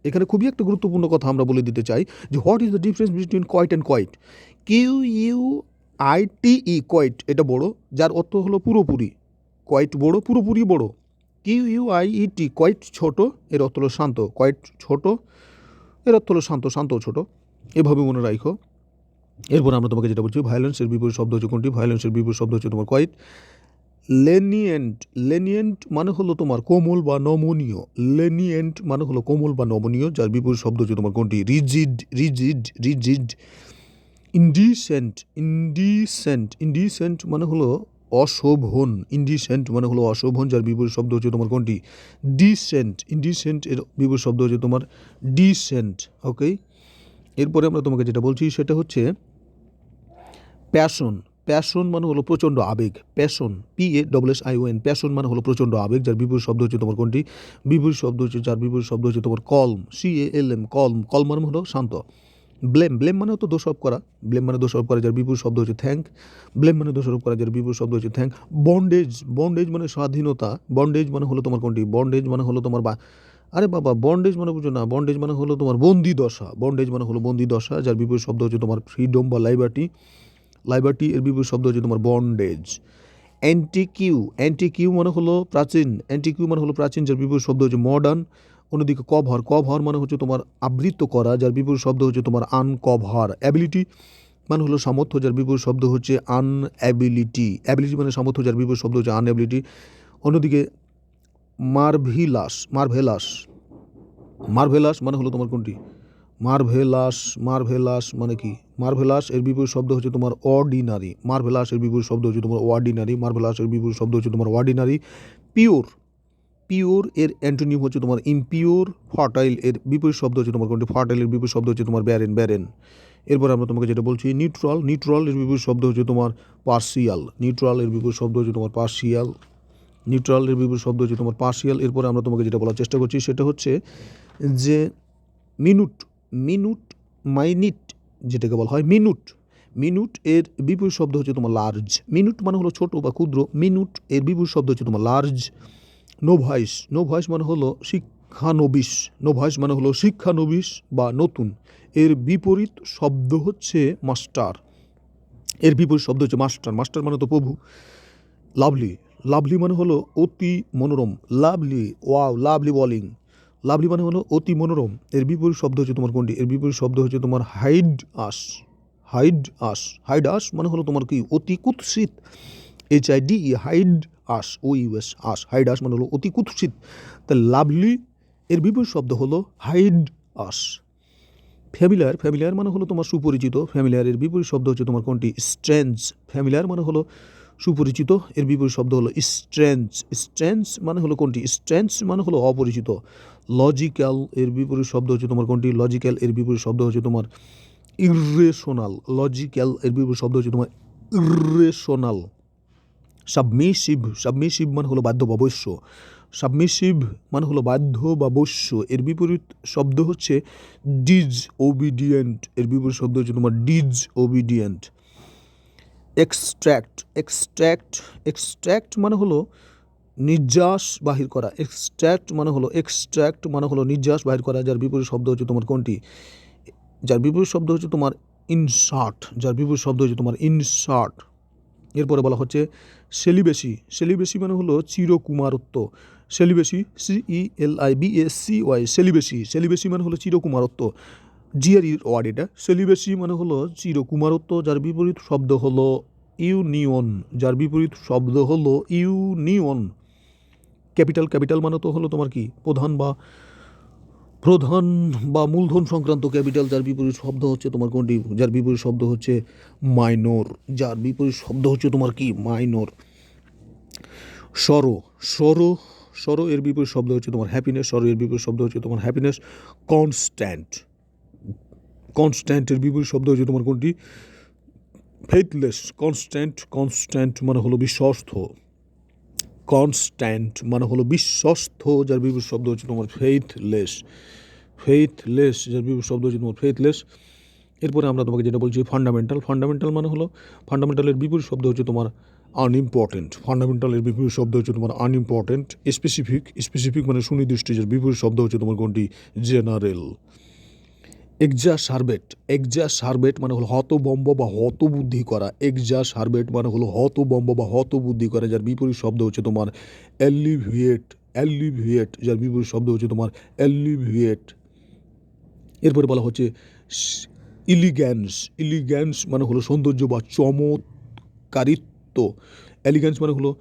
এখানে খুবই একটা গুরুত্বপূর্ণ কথা আমরা বলে দিতে চাই যে what is the difference between quite and quite. QUITE, quite এটা বড়, যার অর্থ হলো পুরোপুরি। কোয়াইট বড়, পুরোপুরি বড়। QUIET, কোয়াইট ছোট, এর অর্থ হলো শান্ত। কোয়াইট ছোট, এর অর্থ হলো শান্ত, শান্ত ছোট। এভাবে মনে রাখো। এরপর আমরা তোমাকে যেটা বলছি ভায়োলেন্সের বিপরীত শব্দ হচ্ছে কোনটি? ভায়োলেন্সের বিপরীত শব্দ হচ্ছে তোমার কোয়াইট। লেনিয়েন্ট। লেনিয়েন্ট মানে হলো তোমার কোমল বা নমনীয়। লেনিয়েন্ট মানে হলো কোমল বা নমনীয়, যার বিপরীত শব্দ হচ্ছে তোমার কোনটি? Rigid. Rigid. Rigid. Indecent. Indecent. Indecent মানে হলো অশোভন। ইনডিসেন্ট মানে হলো অশোভন, যার বিপরীত শব্দ হচ্ছে তোমার কোনটি? ডিসেন্ট। ইনডিসেন্ট এর বিপরীত শব্দ হচ্ছে তোমার ডিসেন্ট। ওকে। এরপরে আমরা তোমাকে যেটা বলছি সেটা হচ্ছে প্যাশন। প্যাশন মানে হলো প্রচণ্ড আবেগ। Passion, PASSION। প্যাশন মানে হলো প্রচণ্ড আবেগ, যার বিপরীত শব্দ হচ্ছে তোমার কোনটি? বিপরীত শব্দ হচ্ছে, যার বিপরীত শব্দ হচ্ছে তোমার কলম। CALM, কলম। কলম মানে হলো শান্ত। ব্লেম। ব্লেম মানে হতো দোষারোপ করা। ব্লেম মানে দোষারোপ করা, যার বিপরীত শব্দ হচ্ছে থ্যাঙ্ক। ব্লেম মানে দোষারোপ করা, যার বিপরীত শব্দ হচ্ছে থ্যাঙ্ক। বন্ডেজ। বন্ডেজ মানে স্বাধীনতা। বন্ডেজ মানে হলো তোমার কোনটি? বন্ডেজ মানে হলো তোমার আরে বাবা, বন্ডেজ মানে বুঝো না? বন্ডেজ মানে হলো তোমার বন্দি দশা। বন্ডেজ মানে হলো বন্দি দশা, যার বিপরীত শব্দ হচ্ছে তোমার ফ্রিডম বা লাইবার্টি। লাইবার্টি এর বিপরীত শব্দ হচ্ছে তোমার বন্ডেজ। অ্যান্টিকিউ। অ্যান্টিকিউ মানে হলো প্রাচীন। অ্যান্টিকিউ মানে হলো প্রাচীন, যার বিপরীত শব্দ হচ্ছে মডার্ন। অন্যদিকে কভার। কভার মানে হচ্ছে তোমার আবৃত করা, যার বিপরীত শব্দ হচ্ছে তোমার আনকভার। অ্যাবিলিটি মানে হলো সামর্থ্য, যার বিপরীত শব্দ হচ্ছে আনঅ্যাবিলিটি। অ্যাবিলিটি মানে সামর্থ্য, যার বিপরীত শব্দ হচ্ছে আনঅ্যাবিলিটি। অন্যদিকে মার্ভিলাস, মার্ভেলাস, মার্ভেলাস মানে হলো তোমার কোনটি? মার্ভেলাস, মার্ভেলাস মানে কি? মার্ভেলাস এর বিপরীত শব্দ হচ্ছে তোমার অর্ডিনারি। মার্ভেলাস এর বিপরীত শব্দ হচ্ছে তোমার অর্ডিনারি। মার্ভেলাস এর বিপরীত শব্দ হচ্ছে তোমার অর্ডিনারি। পিওর, পিওর এর অ্যান্টোনিম হচ্ছে তোমার ইমপিওর। ফার্টাইল এর বিপরীত শব্দ হচ্ছে তোমার কোনটি? ফার্টাইল এর বিপরীত শব্দ হচ্ছে তোমার ব্যারেন, ব্যারেন। এরপর আমরা তোমাকে যেটা বলছি নিউট্রাল, নিউট্রাল এর বিপরীত শব্দ হচ্ছে তোমার পার্সিয়াল। নিউট্রাল এর বিপরীত শব্দ হচ্ছে তোমার পার্সিয়াল। নিউট্রাল এর বিপরীত শব্দ হচ্ছে তোমার পার্সিয়াল। এরপরে আমরা তোমাকে যেটা বলার চেষ্টা করছি সেটা হচ্ছে যে মিনুট, মিনুট, মাইনিট যেটাকে বলা হয় মিনুট। মিনুট এর বিপরীত শব্দ হচ্ছে তোমার লার্জ। মিনুট মানে হলো ছোট বা ক্ষুদ্র। মিনুট এর বিপরীত শব্দ হচ্ছে তোমার লার্জ। নোভাইস, নোভাইস মানে হলো শিক্ষানবিশ। নোভাইস মানে হলো শিক্ষানবিশ বা নতুন। এর বিপরীত শব্দ হচ্ছে মাস্টার। এর বিপরীত শব্দ হচ্ছে মাস্টার। মাস্টার মানে তো প্রভু। লাভলি, লাভলি মানে হলো অতি মনোরম। Lovely, wow, lovely bowling. Lovely মানে হলো অতি মনোরম। এর বিপরীত শব্দ হচ্ছে তোমার কোনটি? এর বিপরীত শব্দ হচ্ছে তোমার হাইড আস। হাইড আস, হাইড আস মানে হলো তোমার কি? অতি কুৎসিত। HIDE, হাইড আস, OUS, আস, হাইড আস মানে হলো অতি কুৎসিত। তা লাভলি এর বিপরীত শব্দ হলো হাইড আস। ফ্যামিলিয়ার, ফ্যামিলিয়ার মানে হলো তোমার সুপরিচিত। ফ্যামিলিয়ারের বিপরীত শব্দ হচ্ছে তোমার কোনটি? স্ট্রেঞ্জ। ফ্যামিলিয়ার মানে হলো সুপরিচিত। এর বিপরীত শব্দ হলো স্ট্রেঞ্জ। স্ট্রেঞ্জ মানে হলো কোনটি? স্ট্রেঞ্জ মানে হলো অপরিচিত। লজিক্যাল এর বিপরীত শব্দ হচ্ছে তোমার কোনটি? লজিক্যাল এর বিপরীত শব্দ হচ্ছে তোমার ইররেশনাল। লজিক্যাল এর বিপরীত শব্দ হচ্ছে তোমার ইররেশনাল। সাবমিসিভ, সাবমিসিভ মানে হলো বাধ্য বা বৈশ্য। সাবমিসিভ মানে হলো বাধ্য বা বৈশ্য। এর বিপরীত শব্দ হচ্ছে ডিজ ওবিডিয়েন্ট। এর বিপরীত শব্দ হচ্ছে তোমার ডিজ ওবিডিয়েন্ট। এক্সট্র্যাক্ট, এক্সট্র্যাক্ট, এক্সট্র্যাক্ট মানে হলো নির্যাস বাহির করা। এক্সট্র্যাক্ট মানে হলো, এক্সট্র্যাক্ট মানে হলো নির্যাস বাহির করা। যার বিপরীত শব্দ হচ্ছে তোমার কোনটি? যার বিপরীত শব্দ হচ্ছে তোমার ইনসার্ট। যার বিপরীত শব্দ হচ্ছে তোমার ইনসার্ট। এরপরে বলা হচ্ছে সেলিবেসি। সেলিবেসি মানে হলো চিরকুমারত্ব। সেলিবেসি, CELIBACY, সেলিবেসি। সেলিবেসি মানে হলো চিরকুমারত্ব। জিআরইর ওয়ার্ড এটা। সেলিবেসি মানে হলো চিরকুমারত্ব। যার বিপরীত শব্দ হলো ইউনিয়ন। যার বিপরীত শব্দ হলো ইউনিয়ন। ক্যাপিটাল, ক্যাপিটাল মানে তো হলো তোমার কি? প্রধান বা প্রধান বা মূলধন সংক্রান্ত ক্যাপিটাল। যার বিপরীত শব্দ হচ্ছে তোমার কোনটি? যার বিপরীত শব্দ হচ্ছে মাইনর। যার বিপরীত শব্দ হচ্ছে তোমার কি? মাইনর। সরো, সরো, সরো এর বিপরীত শব্দ হচ্ছে তোমার হ্যাপিনেস। সরো এর বিপরীত শব্দ হচ্ছে তোমার হ্যাপিনেস। কনস্ট্যান্ট, কনস্ট্যান্টের বিপরীত শব্দ হচ্ছে তোমার কোনটি? ফেথলেস। কনস্ট্যান্ট, কনস্ট্যান্ট মানে হলো বিশ্বস্ত। কনস্ট্যান্ট মানে হলো বিশ্বস্ত। যার বিপরীত শব্দ হচ্ছে তোমার ফেইথলেস। ফেইথলেস, যার বিপরীত শব্দ হচ্ছে তোমার ফেইথলেস। এরপরে আমরা তোমাকে যেটা বলছি ফান্ডামেন্টাল। ফান্ডামেন্টাল মানে হলো, ফান্ডামেন্টালের বিপরীত শব্দ হচ্ছে তোমার আনইম্পর্টেন্ট। ফান্ডামেন্টালের বিপরীত শব্দ হচ্ছে তোমার আনইম্পর্টেন্ট। স্পেসিফিক, স্পেসিফিক মানে সুনির্দিষ্ট। যার বিপরীত শব্দ হচ্ছে তোমার কোনটি? জেনারেল। এক্সাসারবেট, এক্সাসারবেট মানে হলো হতবম্ব বা হতবুদ্ধি করা। এক্সাসারবেট মানে হলো হতবম্ব বা হতবুদ্ধি করা। যার বিপরীত শব্দ হচ্ছে তোমার অ্যালিভিয়েট। অ্যালিভিয়েট, যার বিপরীত শব্দ হচ্ছে তোমার অ্যালিভিয়েট। এরপরে বলা হচ্ছে ইলিগ্যান্স। ইলিগ্যান্স মানে হলো সৌন্দর্য বা চমৎকারিত্ব। এলিগ্যান্স মানে হলো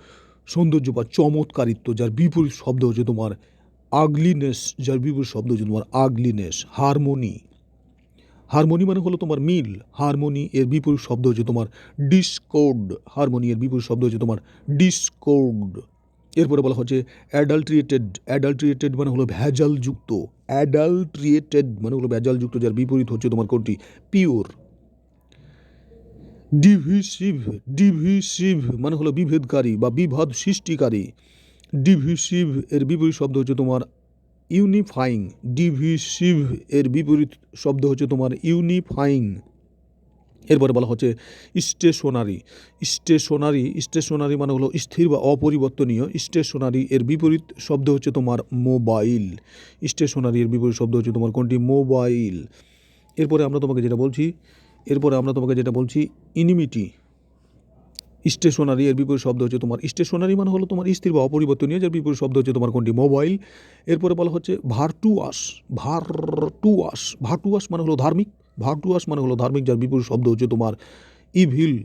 সৌন্দর্য বা চমৎকারিত্ব। যার বিপরীত শব্দ হচ্ছে তোমার আগলিনেস। যার বিপরীত শব্দ হচ্ছে তোমার আগলিনেস। হারমোনি, হারমোনি মানে হলো তোমার মিল। হারমোনি এর বিপরীত শব্দ হচ্ছে তোমার ডিসকর্ড। হারমোনি এর বিপরীত শব্দ হচ্ছে তোমার ডিসকর্ড। এরপরে বলা হচ্ছে অ্যাডাল্ট্রিয়েটেড। অ্যাডাল্ট্রিয়েটেড মানে হলো ভেজালযুক্ত। অ্যাডাল্ট্রিয়েটেড মানে হলো ভেজালযুক্ত। যার বিপরীত হচ্ছে তোমার কোনটি? পিওর। ডিভিসিভ, ডিভিসিভ মানে হলো বিভেদকারী বা বিভাদ সৃষ্টিকারী। ডিভিসিভ এর বিপরীত শব্দ হচ্ছে তোমার ইউনিফাইং। ডিভিসিভ এর বিপরীত শব্দ হচ্ছে তোমার ইউনিফাইং। এরপরে বলা হচ্ছে স্টেশনারি। স্টেশনারি, স্টেশনারি মানে হলো স্থির বা অপরিবর্তনীয়। স্টেশনারি এর বিপরীত শব্দ হচ্ছে তোমার মোবাইল। স্টেশনারি এর বিপরীত শব্দ হচ্ছে তোমার কোনটি? মোবাইল। এরপরে আমরা তোমাকে যেটা বলছি ইনিমিটি। স্টেশনারি এর বিপরীত শব্দ হচ্ছে তোমার, স্টেশনারি মানে হলো তোমার স্থির বা অপরিবর্তনীয়। যার বিপরীত শব্দ হচ্ছে তোমার কোনটি? মোবাইল। এরপরে বলা হচ্ছে ভার্টুয়াস। ভার্টুয়াস, ভার্টুয়াস মানে হলো ধার্মিক। ভার্টুয়াস মানে হলো ধার্মিক। যার বিপরীত শব্দ হচ্ছে তোমার ইভিল।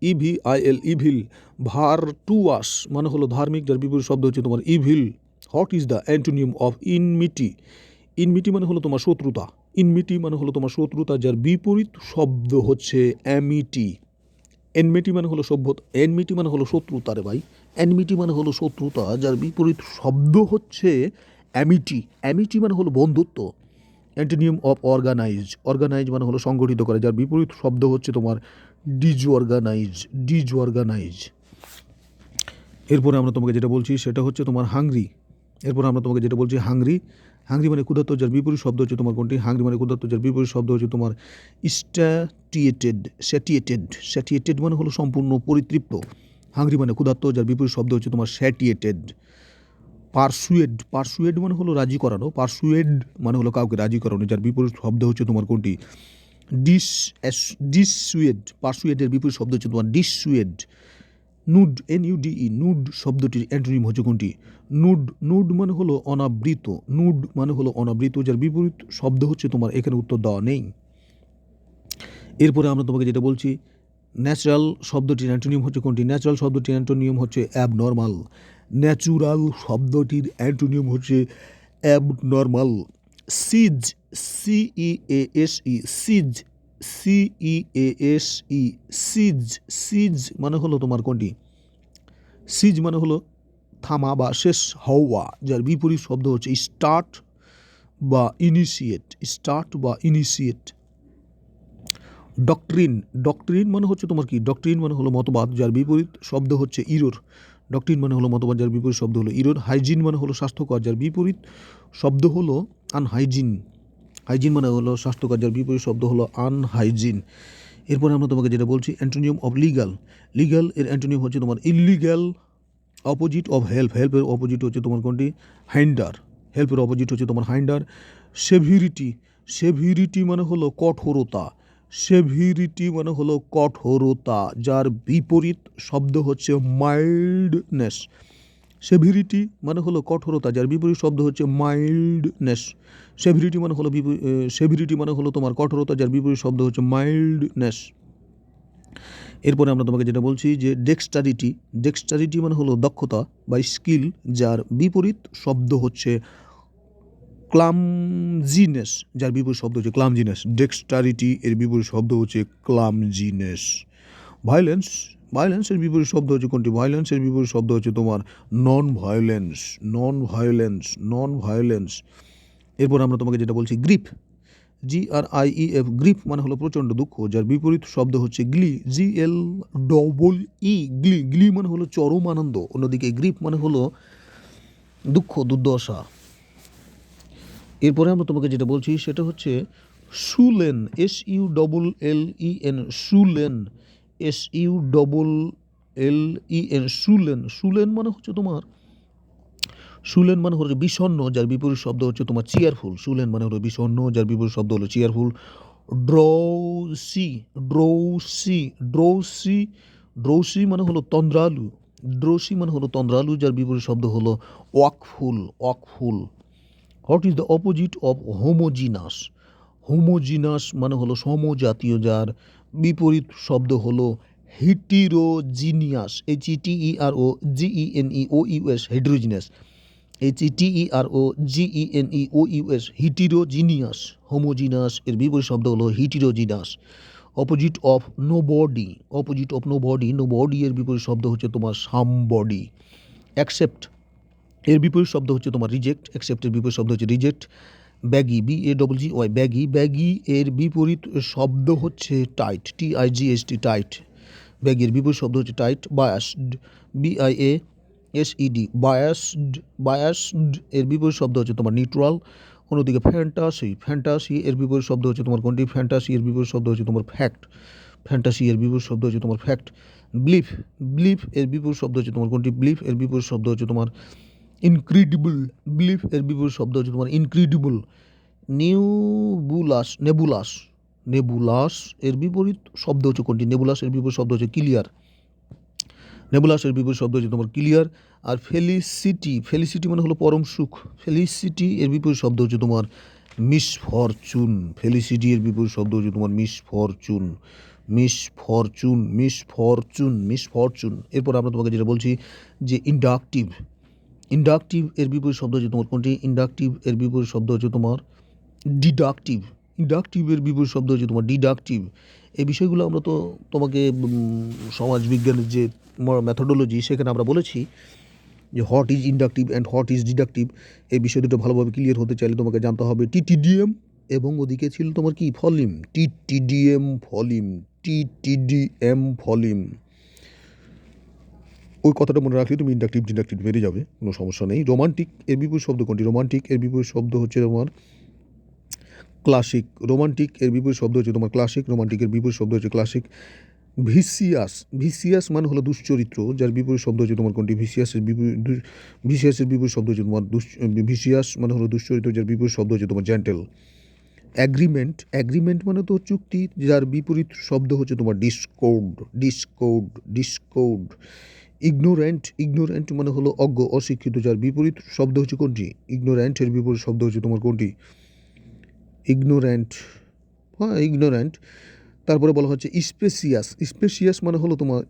EVIL, evil. ভার্টুয়াস মানে হলো ধার্মিক। যার বিপরীত শব্দ হচ্ছে তোমার evil, what is the antonym of enmity? Enmity মানে হলো তোমার শত্রুতা। ইনমিটি মানে হলো তোমার শত্রুতা, যার বিপরীত শব্দ হচ্ছে অ্যামিটি। এনমিটি মানে হলো সভ্যতা, এনমিটি মানে হলো শত্রুতা রে ভাই। এনমিটি মানে হলো শত্রুতা, যার বিপরীত শব্দ হচ্ছে অ্যামিটি। অ্যামিটি মানে হলো বন্ধুত্ব। অ্যান্টোনিম অফ অর্গানাইজ, অর্গানাইজ মানে হলো সংগঠিত করে, যার বিপরীত শব্দ হচ্ছে তোমার ডিজঅর্গানাইজ, ডিজঅর্গানাইজ। এরপরে আমরা তোমাকে যেটা বলছি সেটা হচ্ছে তোমার হাংরি। এরপর আমরা তোমাকে যেটা বলছি হাংরি। হাংরি মানে ক্ষুধার্ত, যার বিপরীত শব্দ হচ্ছে তোমার কোনটি? হাংরি মানে ক্ষুধার্ত, যার বিপরীত শব্দ হচ্ছে তোমার স্যাটিয়েটেড। স্যাটিয়েটেড, স্যাটিয়েটেড মানে হলো সম্পূর্ণ পরিতৃপ্ত। হাংরি মানে ক্ষুধার্ত, যার বিপরীত শব্দ হচ্ছে তোমার স্যাটিয়েটেড। পারসুয়েড, পারসুয়েড মানে হলো রাজি করানো। পারসুয়েড মানে হলো কাউকে রাজি করানো, যার বিপরীত শব্দ হচ্ছে তোমার কোনটি? ডিসসুয়েড। পারসুয়েডের বিপরীত শব্দ হচ্ছে তোমার ডিসসুয়েড। নুড, NUDE, নুড শব্দটির অ্যান্টোনিম হচ্ছে কোনটি? নুড, নুড মানে হলো অনাবৃত। নুড মানে হলো অনাবৃত, যার বিপরীত শব্দ হচ্ছে তোমার, এখানে উত্তর দেওয়া নেই। এরপরে আমরা তোমাকে যেটা বলছি, ন্যাচারাল শব্দটির অ্যান্টোনিম হচ্ছে কোনটি? ন্যাচারাল শব্দটির অ্যান্টোনিম হচ্ছে অ্যাবনর্মাল। ন্যাচুরাল শব্দটির অ্যান্টোনিম হচ্ছে অ্যাবনর্মাল। সিজ, CEASE, সিজ, CEASE, সিজ, সিজ মানে হলো তোমার কোনটি? সিজ মানে হলো থামা বা শেষ হওয়া, যার বিপরীত শব্দ হচ্ছে স্টার্ট বা ইনিশিয়েট। স্টার্ট বা ইনিশিয়েট। ডক্ট্রিন, ডক্ট্রিন মানে হচ্ছে তোমার কি? ডক্ট্রিন মানে হলো মতবাদ, যার বিপরীত শব্দ হচ্ছে ইরোর। ডক্ট্রিন মানে হলো মতবাদ, যার বিপরীত শব্দ হলো ইরোর। হাইজিন মানে হলো স্বাস্থ্যকর, যার বিপরীত শব্দ হলো আনহাইজিন। হাইজিন মানে হলো স্বাস্থ্যকর, যার বিপরীত শব্দ হলো আনহাইজিন। এরপরে আমরা তোমাকে যেটা বলছি, অ্যান্টোনিম অফ লিগাল। লিগাল এর অ্যান্টোনিম হচ্ছে তোমার ইললিগাল। অপোজিট অফ হেল্প, হেল্পের অপোজিট হচ্ছে তোমার কোনটি? হাইন্ডার। হেল্পের অপোজিট হচ্ছে তোমার হাইন্ডার। সেভিরিটি, সেভিরিটি মানে হলো কঠোরতা। সেভিরিটি মানে হলো কঠোরতা, যার বিপরীত শব্দ হচ্ছে মাইল্ডনেস। সেভিরিটি মানে হলো কঠোরতা, যার বিপরীত শব্দ হচ্ছে মাইল্ডনেস। সেভিরিটি মানে হলো সেভিরিটি মানে হলো তোমার কঠোরতা, যার বিপরীত শব্দ হচ্ছে মাইল্ডনেস। এরপরে আমরা তোমাকে যেটা বলছি যে ডেক্সটারিটি, ডেক্সটারিটি মানে হলো দক্ষতা বা স্কিল, যার বিপরীত শব্দ হচ্ছে ক্লামজিনেস, যার বিপরীত শব্দ হচ্ছে ক্লামজিনেস। ডেক্সটারিটি এর বিপরীত শব্দ হচ্ছে ক্লামজিনেস। ভায়োলেন্স, ভায়োলেন্সের বিপরীত শব্দ হচ্ছে কোনটি? ভায়োলেন্সের বিপরীত শব্দ হচ্ছে তোমার non violence, non violence, non violence. এরপর আমরা তোমাকে যেটা বলছি গ্রিপ, GRIEF, গ্রিপ মানে হলো প্রচণ্ড দুঃখ, যার বিপরীত শব্দ হচ্ছে গ্লি, GLEE, গ্লি। গ্লি মানে হলো চরম আনন্দ, অন্যদিকে গ্রিপ মানে হলো দুঃখ, দুর্দশা। এরপরে আমরা তোমাকে যেটা বলছি সেটা হচ্ছে সুলেন, SULLEN, সুলেন, SULLEN, সুলেন। সুলেন মানে হচ্ছে তোমার, সুলেন মানে হলো বিষণ্ণ, যার বিপরীত শব্দ হচ্ছে তোমার চিয়ারফুল। সুলেন মানে হলো বিষণ্ণ, যার বিপরীত শব্দ হলো চিয়ারফুল। ড্রৌসি, ড্রৌসি, ড্রৌসি, ড্রৌসি মানে হলো তন্দ্রালু। ড্রৌসি মানে হলো তন্দ্রালু, যার বিপরীত শব্দ হলো wakeful, wakeful. What is the opposite of homogenous? Homogenous মানে হলো সমজাতীয়, যার বিপরীত শব্দ হলো heterogeneous. HETEROGENEOUS, heterogeneous. HETEROGENEOUS, heterogeneous. Homogenous এর বিপরীত শব্দ হলো heterogeneous. Opposite of nobody, opposite of nobody, nobody এর বিপরীত শব্দ হচ্ছে তোমার সামবডি। অ্যাকসেপ্ট এর বিপরীত শব্দ হচ্ছে তোমার রিজেক্ট। অ্যাকসেপ্টের বিপরীত শব্দ হচ্ছে reject. Baggy, BAGGY, baggy, baggy এর বিপরীত শব্দ হচ্ছে টাইট, TIGHT, টাইট। ব্যাগির বিপরীত শব্দ হচ্ছে tight. Biased, BIASED, biased, biased এর বিপরীত শব্দ হচ্ছে তোমার নিউট্রাল। অন্যদিকে ফ্যান্টাসি, ফ্যান্টাসি এর বিপরীত শব্দ হচ্ছে তোমার কোনটি? ফ্যান্টাসি এর বিপরীত শব্দ হচ্ছে তোমার ফ্যাক্ট। ফ্যান্টাসি এর বিপরীত শব্দ হচ্ছে তোমার ফ্যাক্ট। ব্লিফ, ব্লিফ এর বিপরীত শব্দ হচ্ছে তোমার কোনটি? ব্লিফ এর বিপরীত শব্দ হচ্ছে তোমার ইনক্রেডিবল। ব্লিফ এর বিপরীত শব্দ হচ্ছে তোমার ইনক্রেডিবল। নেবুলাস, নেবুলাস, নেবুলাস এর বিপরীত শব্দ হচ্ছে কোনটি? নেবুলাস এর বিপরীত শব্দ হচ্ছে ক্লিয়ার। নেবুলাস এর বিপরীত শব্দ হচ্ছে তোমার ক্লিয়ার। আর ফেলিসিটি, ফেলিসিটি মানে হলো পরম সুখ। ফেলিসিটি এর বিপরীত শব্দ হচ্ছে তোমার মিসফরচুন। ফেলিসিটি এর বিপরীত শব্দ হচ্ছে তোমার মিসফরচুন, মিসফরচুন, মিসফরচুন, মিসফরচুন। এরপর আমরা তোমাকে যেটা বলছি যে ইন্ডাকটিভ, ইন্ডাকটিভ এর বিপরীত শব্দ হচ্ছে তোমার কোনটি? ইন্ডাকটিভ এর বিপরীত শব্দ হচ্ছে তোমার ডিডাকটিভ। ইন্ডাকটিভের বিপরীত শব্দ হচ্ছে তোমার ডিডাকটিভ। এই বিষয়গুলো আমরা তো তোমাকে সমাজবিজ্ঞানের যে মেথোডোলজি সেখানে আমরা বলেছি যে what is inductive and what is deductive. এই বিষয় দুটো ভালোভাবে ক্লিয়ার হতে চাইলে তোমাকে জানতে হবে টিটিডিএম এবং ওদিকে ছিল তোমার কি ফলিম, টিটিডিএম ফলিম, টিটিডিএম ফলিম। ওই কথাটা মনে রাখলে তুমি ইন্ডাকটিভ ডিডাকটিভ বেরিয়ে যাবে, কোনো সমস্যা নেই। রোমান্টিক এর বিপরীত শব্দ কোনটি? রোমান্টিক এর বিপরীত শব্দ হচ্ছে তোমার ক্লাসিক। রোমান্টিক এর বিপরীত শব্দ হচ্ছে তোমার ক্লাসিক। রোমান্টিকের বিপরীত শব্দ হচ্ছে ক্লাসিক। ভিসিয়াস, ভিসিয়াস মানে হলো দুশ্চরিত্র, যার বিপরীত শব্দ হচ্ছে তোমার কোনটি? ভিসিয়াসের বিপরীত শব্দ হচ্ছে তোমার ভিসিয়াস মানে হলো দুশ্চরিত্র, যার বিপরীত শব্দ হচ্ছে তোমার জেন্টেল। অ্যাগ্রিমেন্ট, অ্যাগ্রিমেন্ট মানে তো চুক্তি, যার বিপরীত শব্দ হচ্ছে তোমার discord, discord, discord. Ignorant, ignorant মানে হলো অজ্ঞ, অশিক্ষিত, যার বিপরীত শব্দ হচ্ছে কোনটি? ইগনোরেন্টের বিপরীত শব্দ হচ্ছে তোমার কোনটি? ইগনোরেন্ট, হ্যাঁ ইগনোরেন্ট। তারপরে বলা হচ্ছে স্পেসিয়াস, স্পেসিয়াস মানে হলো তোমার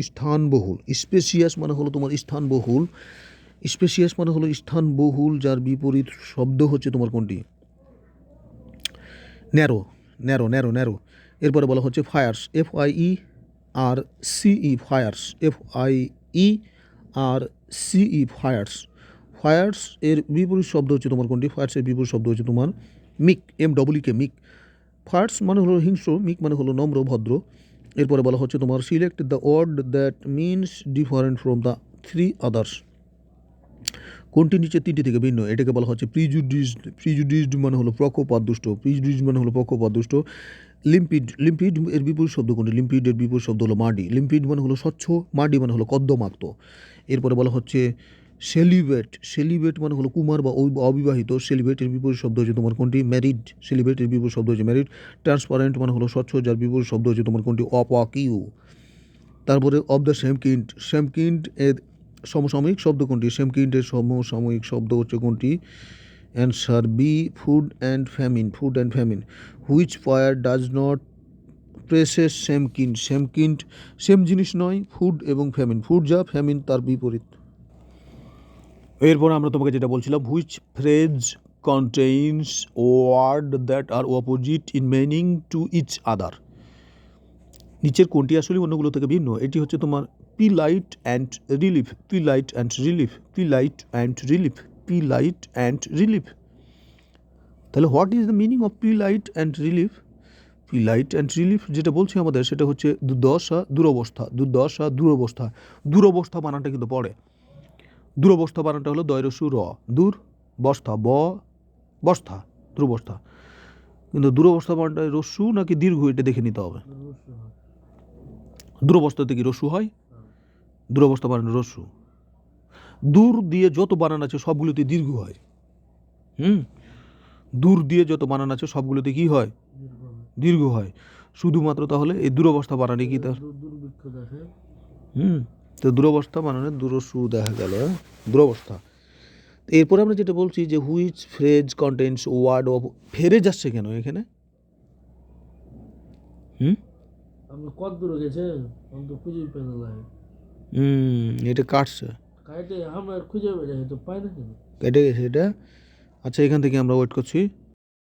স্থানবহুল, স্পেসিয়াস মানে হলো তোমার স্থানবহুল, স্পেসিয়াস মানে হলো স্থানবহুল, যার বিপরীত শব্দ হচ্ছে তোমার কোনটি? Narrow, narrow, narrow, narrow. এরপরে বলা হচ্ছে fires, FIERCE, fires, FIERCE, fires. Fires এর বিপরীত শব্দ হচ্ছে তোমার কোনটি? ফায়ার্সের বিপরীত শব্দ হচ্ছে তোমার মিক, MWK, মিক। ফায়ার্স মানে হলো হিংস্র, মিক মানে হলো নম্র, ভদ্র। এরপরে বলা হচ্ছে তোমার select the word that means different from the three others. কোনটি নিচে তিনটি থেকে ভিন্ন? এটাকে বলা হচ্ছে প্রিজুডিসড, প্রিজুডিসড মানে হলো পক্ষপাতদুষ্ট, প্রিজুডিসড মানে হলো পক্ষপাতদুষ্ট। লিম্পিড, লিম্পিড এর বিপরীত শব্দ কোনটি? লিম্পিড এর বিপরীত শব্দ হলো মাডি, লিম্পিড মানে হলো স্বচ্ছ, মাডি মানে হলো কদ্দমাক্ত। এরপরে বলা হচ্ছে সেলিবেট, সেলিবেট মানে হলো কুমার বা অবিবাহিত, সেলিবেট এর বিপরীত শব্দ হচ্ছে তোমার কোনটি? ম্যারিড, সেলিবেট এর বিপরীত শব্দ হচ্ছে ম্যারিড। ট্রান্সপারেন্ট মানে হলো স্বচ্ছ, যার বিপরীত শব্দ হচ্ছে তোমার কোনটি? অপাকিউ। তারপরে of the same kind, same kind এর সমসাময়িক শব্দ কোনটি? সেম কিন্ডের সমসাময়িক শব্দ হচ্ছে কোনটি? Answer B, food and famine, food and famine. Which pair does not possess same kind, same kind same জিনিস নয়, ফুড এবং ফ্যামিন, ফুড যা, ফ্যামিন তার বিপরীত। এরপর আমরা তোমাকে যেটা বলছিলাম, which phrase contains word that are opposite in meaning to each other. নিচের কোনটি আসলে অন্যগুলো থেকে ভিন্ন? এটি হচ্ছে তোমার plight and relief, plight and relief, plight and relief, plight and relief. তাহলে what is the meaning of plight and relief? Plight and relief যেটা বলছি আমাদের সেটা হচ্ছে দুর্দশা, দুরবস্থা, দুর্দশা, দুরবস্থা। দুরবস্থা বানানটা কিন্তু পড়ে, দুরবস্থা বানানটা হলো দয়রসু র, দূর বস্থা, বস্থা, দুরবস্থা। কিন্তু দুরবস্থা বানানটা রস্যু নাকি দীর্ঘ এটা দেখে নিতে হবে। দুরবস্থাতে কি রস্যু হয়? দুরবস্থা বানানো রস্যু। দূর দিয়ে যত বানান আছে সবগুলোতে দীর্ঘ হয়। দূর দিয়ে যত বানান আছে সবগুলোতে কি হয়? দীর্ঘ হয়। শুধুমাত্র তাহলে এই দুরবস্থা বানানে কি তার তো দুরবস্থা বানানে দুরস্যু দেখা গেল, দুরবস্থা। এরপরে আমরা যেটা বলছি যে which phrase contents word of, ফেরে যাচ্ছে কেন এখানে? আমি কত দূরে গেছে আমি তো খুঁজে পাই না লাগে এটা কাটছে, কাইটে আমার খুঁজে বেড়ে তো পাই না কেন কেটে গেছে এটা। আচ্ছা এখান থেকে আমরা ওয়েট করছি।